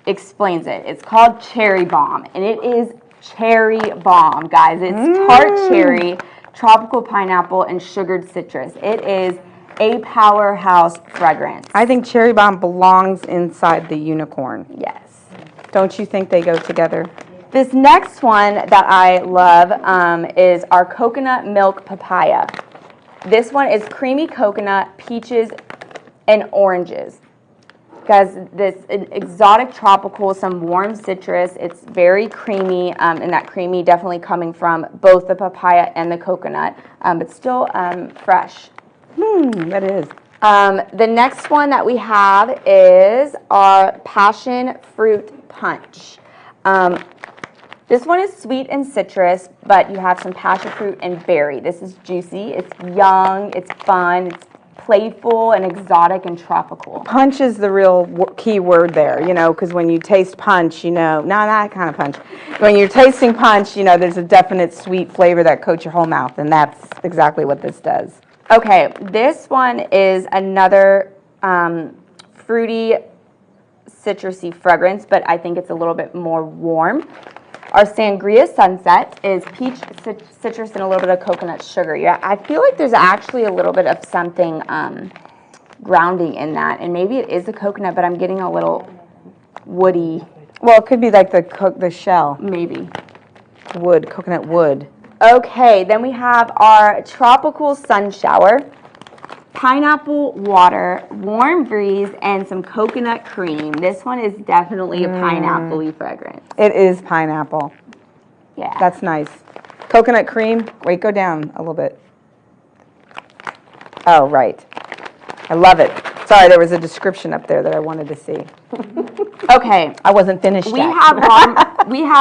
explains it. It's called Cherry Bomb, and it is cherry bomb, guys. It's tart cherry, tropical pineapple, and sugared citrus. It is a powerhouse fragrance. I think cherry bomb belongs inside the unicorn. Yes. Don't you think they go together? This next one that I love is our coconut milk papaya. This one is creamy coconut, peaches, and oranges. Guys, this exotic tropical, some warm citrus. It's very creamy, and that creamy definitely coming from both the papaya and the coconut, but still fresh. That is. The next one that we have is our passion fruit punch. This one is sweet and citrus, but you have some passion fruit and berry. This is juicy, it's young, it's fun, it's playful and exotic and tropical. Punch is the real key word there, you know, because when you taste punch, you know, not that kind of punch. When you're tasting punch, you know, there's a definite sweet flavor that coats your whole mouth, and that's exactly what this does. Okay, this one is another fruity, citrusy fragrance, but I think it's a little bit more warm. Our Sangria Sunset is peach, citrus, and a little bit of coconut sugar. Yeah, I feel like there's actually a little bit of something grounding in that, and maybe it is the coconut, but I'm getting a little woody. Well, it could be like the shell. Maybe. Wood, coconut wood. Okay, then we have our Tropical Sun Shower. Pineapple water, warm breeze, and some coconut cream. This one is definitely a pineapple-y fragrance. It is pineapple. Yeah. That's nice. Coconut cream. Wait, go down a little bit. Oh, right. I love it. Sorry, there was a description up there that I wanted to see. Okay. I wasn't finished We yet. have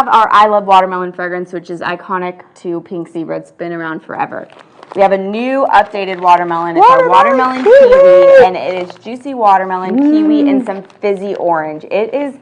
our I Love Watermelon fragrance, which is iconic to Pink Zebra. It's been around forever. We have a new updated watermelon. It's our watermelon kiwi, and it is juicy watermelon, kiwi, and some fizzy orange. It is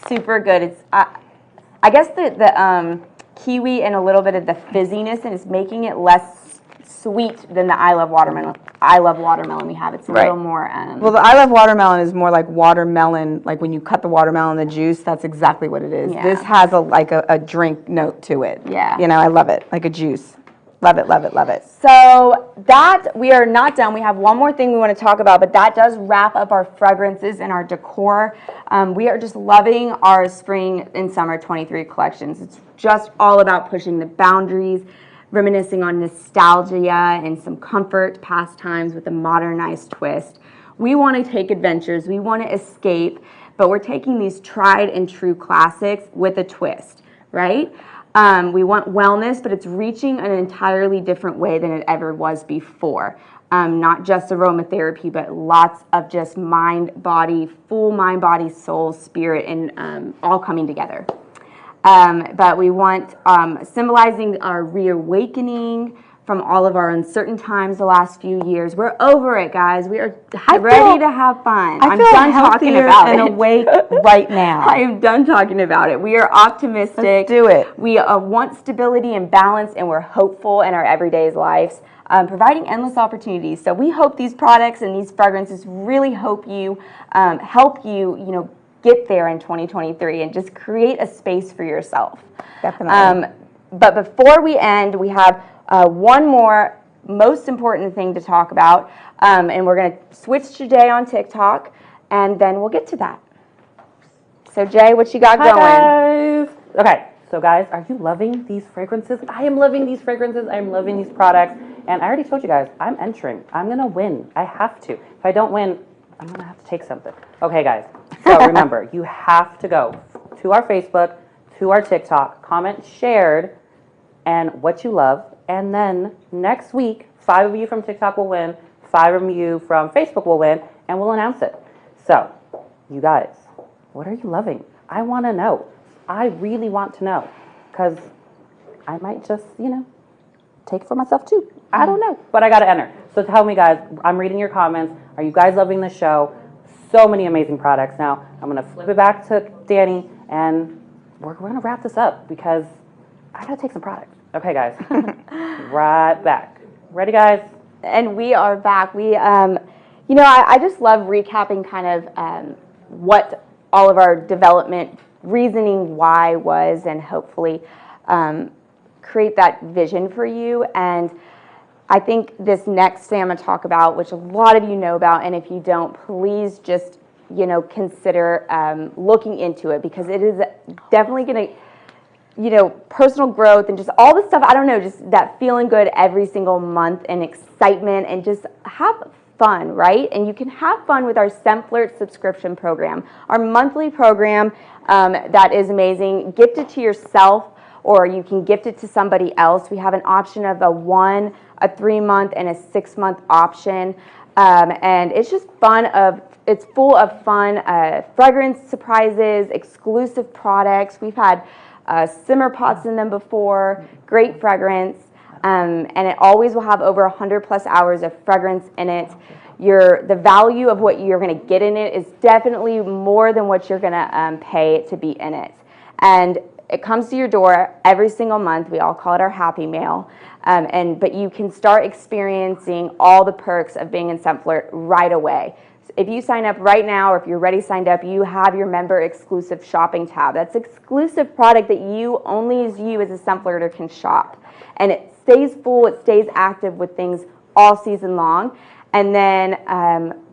super good. It's I guess the kiwi and a little bit of the fizziness, and it's making it less sweet than the I Love Watermelon we have. It's a little more. Well, the I Love Watermelon is more like watermelon, like when you cut the watermelon, the juice, that's exactly what it is. Yeah. This has a drink note to it. Yeah. You know, I love it, like a juice. Love it, love it, love it. So that, we are not done. We have one more thing we want to talk about, but that does wrap up our fragrances and our decor. We are just loving our spring and summer 23 collections. It's just all about pushing the boundaries, reminiscing on nostalgia and some comfort pastimes with a modernized twist. We want to take adventures. We want to escape, but we're taking these tried and true classics with a twist, right? We want wellness, but it's reaching an entirely different way than it ever was before. Not just aromatherapy, but lots of just mind, body, full mind, body, soul, spirit, and all coming together. But we want symbolizing our reawakening from all of our uncertain times the last few years. We're over it, guys. We are ready to have fun. I'm done talking about it. Awake right now. I am done talking about it. We are optimistic. Let's do it. We want stability and balance, and we're hopeful in our everyday lives, providing endless opportunities. So we hope these products and these fragrances really help you, get there in 2023 and just create a space for yourself. Definitely. But before we end, we have one more most important thing to talk about, and we're going to switch to Jay on TikTok, and then we'll get to that. So Jay, what you got going? Guys. Okay, so guys, are you loving these fragrances? I am loving these fragrances. I am loving these products, and I already told you guys, I'm entering. I'm going to win. I have to. If I don't win, I'm going to have to take something. Okay, guys, so remember, you have to go to our Facebook, to our TikTok, comment shared, and what you love. And then next week, 5 of you from TikTok will win, 5 of you from Facebook will win, and we'll announce it. So, you guys, what are you loving? I want to know. I really want to know, because I might just, take it for myself too. I don't know, but I got to enter. So tell me, guys, I'm reading your comments. Are you guys loving the show? So many amazing products. Now, I'm going to flip it back to Danny, and we're going to wrap this up, because I got to take some products. Okay, guys, right back. Ready, guys? And we are back. We, I just love recapping kind of what all of our development reasoning why was, and hopefully create that vision for you. And I think this next thing I'm going to talk about, which a lot of you know about, and if you don't, please just, consider looking into it, because it is definitely going to, personal growth and just all the stuff, I don't know, just that feeling good every single month and excitement, and just have fun, right? And you can have fun with our Scentflirt subscription program, our monthly program that is amazing. Gift it to yourself, or you can gift it to somebody else. We have an option of a 1, a 3-month, and a 6-month option. And it's just it's full of fun fragrance surprises, exclusive products. We've had simmer pots in them before, great fragrance, and it always will have over 100+ hours of fragrance in it. The value of what you're going to get in it is definitely more than what you're going to pay to be in it. And it comes to your door every single month. We all call it our Happy Mail. But you can start experiencing all the perks of being in Scent Flirt right away. So if you sign up right now, or if you're already signed up, you have your member exclusive shopping tab. That's exclusive product that only as you as a Scent Flirter can shop. And it stays full, it stays active with things all season long. And then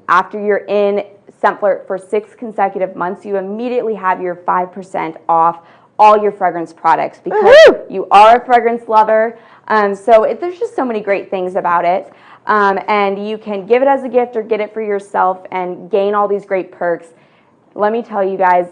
after you're in Scent Flirt for 6 consecutive months, you immediately have your 5% off all your fragrance products because you are a fragrance lover. There's just so many great things about it. And you can give it as a gift or get it for yourself and gain all these great perks. Let me tell you guys,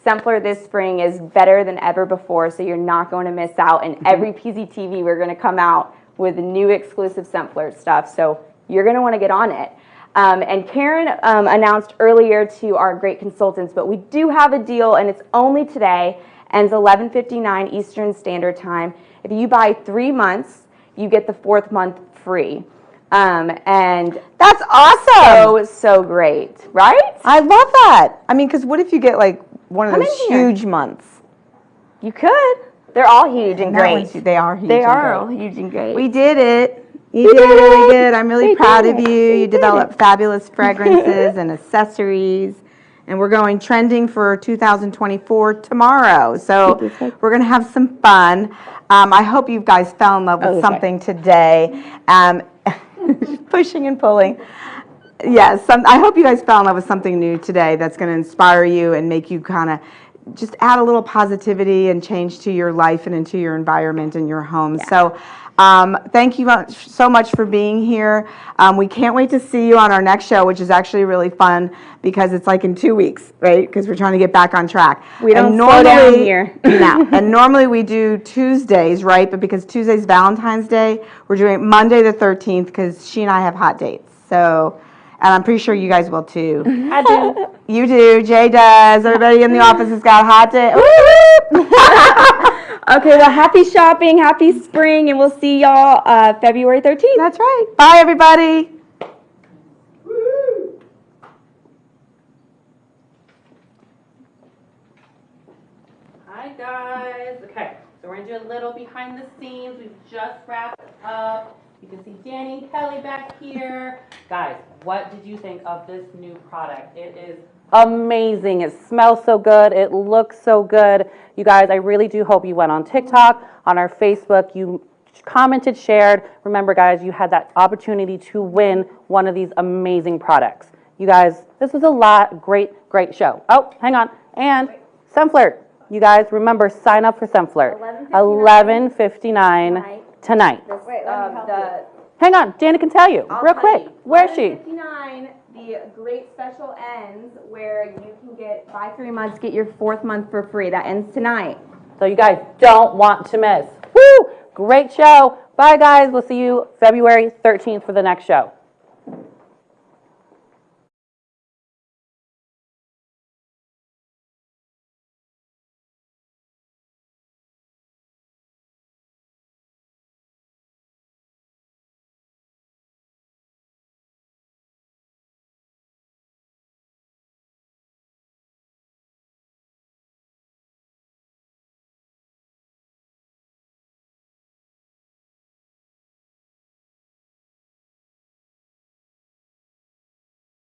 Scent Flirt this spring is better than ever before, so you're not going to miss out. And every PZTV, we're going to come out with new exclusive Scent Flirt stuff. So you're going to want to get on it. And Karen announced earlier to our great consultants, but we do have a deal, and it's only today, ends 11:59 Eastern Standard Time. If you buy 3 months, you get the 4th month free. And that's awesome. So great, right? I love that. I mean, because what if you get like one of those huge months? You could. They're all huge and great. They are huge. They are all huge and great. We did it. You did it really good. I'm really proud of you. You developed fabulous fragrances and accessories. And we're going trending for 2024 tomorrow. So we're going to have some fun. I hope you guys fell in love with something today. Pushing and pulling. Yes, I hope you guys fell in love with something new today that's going to inspire you and make you kind of just add a little positivity and change to your life and into your environment and your home. Yeah. So thank you so much for being here. We can't wait to see you on our next show, which is actually really fun because it's like in 2 weeks, right? Because we're trying to get back on track. We don't slow down here. No. And normally we do Tuesdays, right? But because Tuesday's Valentine's Day, we're doing Monday the 13th because she and I have hot dates. So, and I'm pretty sure you guys will too. I do. You do. Jay does. Everybody in the office has got hot dates. Okay, well, happy shopping, happy spring, and we'll see y'all February 13th. That's right. Bye, everybody. Hi, guys. Okay, so we're going to do a little behind the scenes. We've just wrapped up. You can see Danny and Kelly back here. Guys, what did you think of this new product? It is amazing. It smells so good. It looks so good. You guys, I really do hope you went on TikTok, on our Facebook, you commented, shared. Remember, guys, you had that opportunity to win one of these amazing products. You guys, this was a great show. Oh, hang on. And Scent Flirt. You guys, remember, sign up for Scent Flirt. 11:59 tonight. Hang on, Dana can tell you real quick. Where is she? 11:59, the great special ends where you can buy 3 months, get your 4th month for free. That ends tonight. So you guys don't want to miss. Woo! Great show. Bye, guys. We'll see you February 13th for the next show.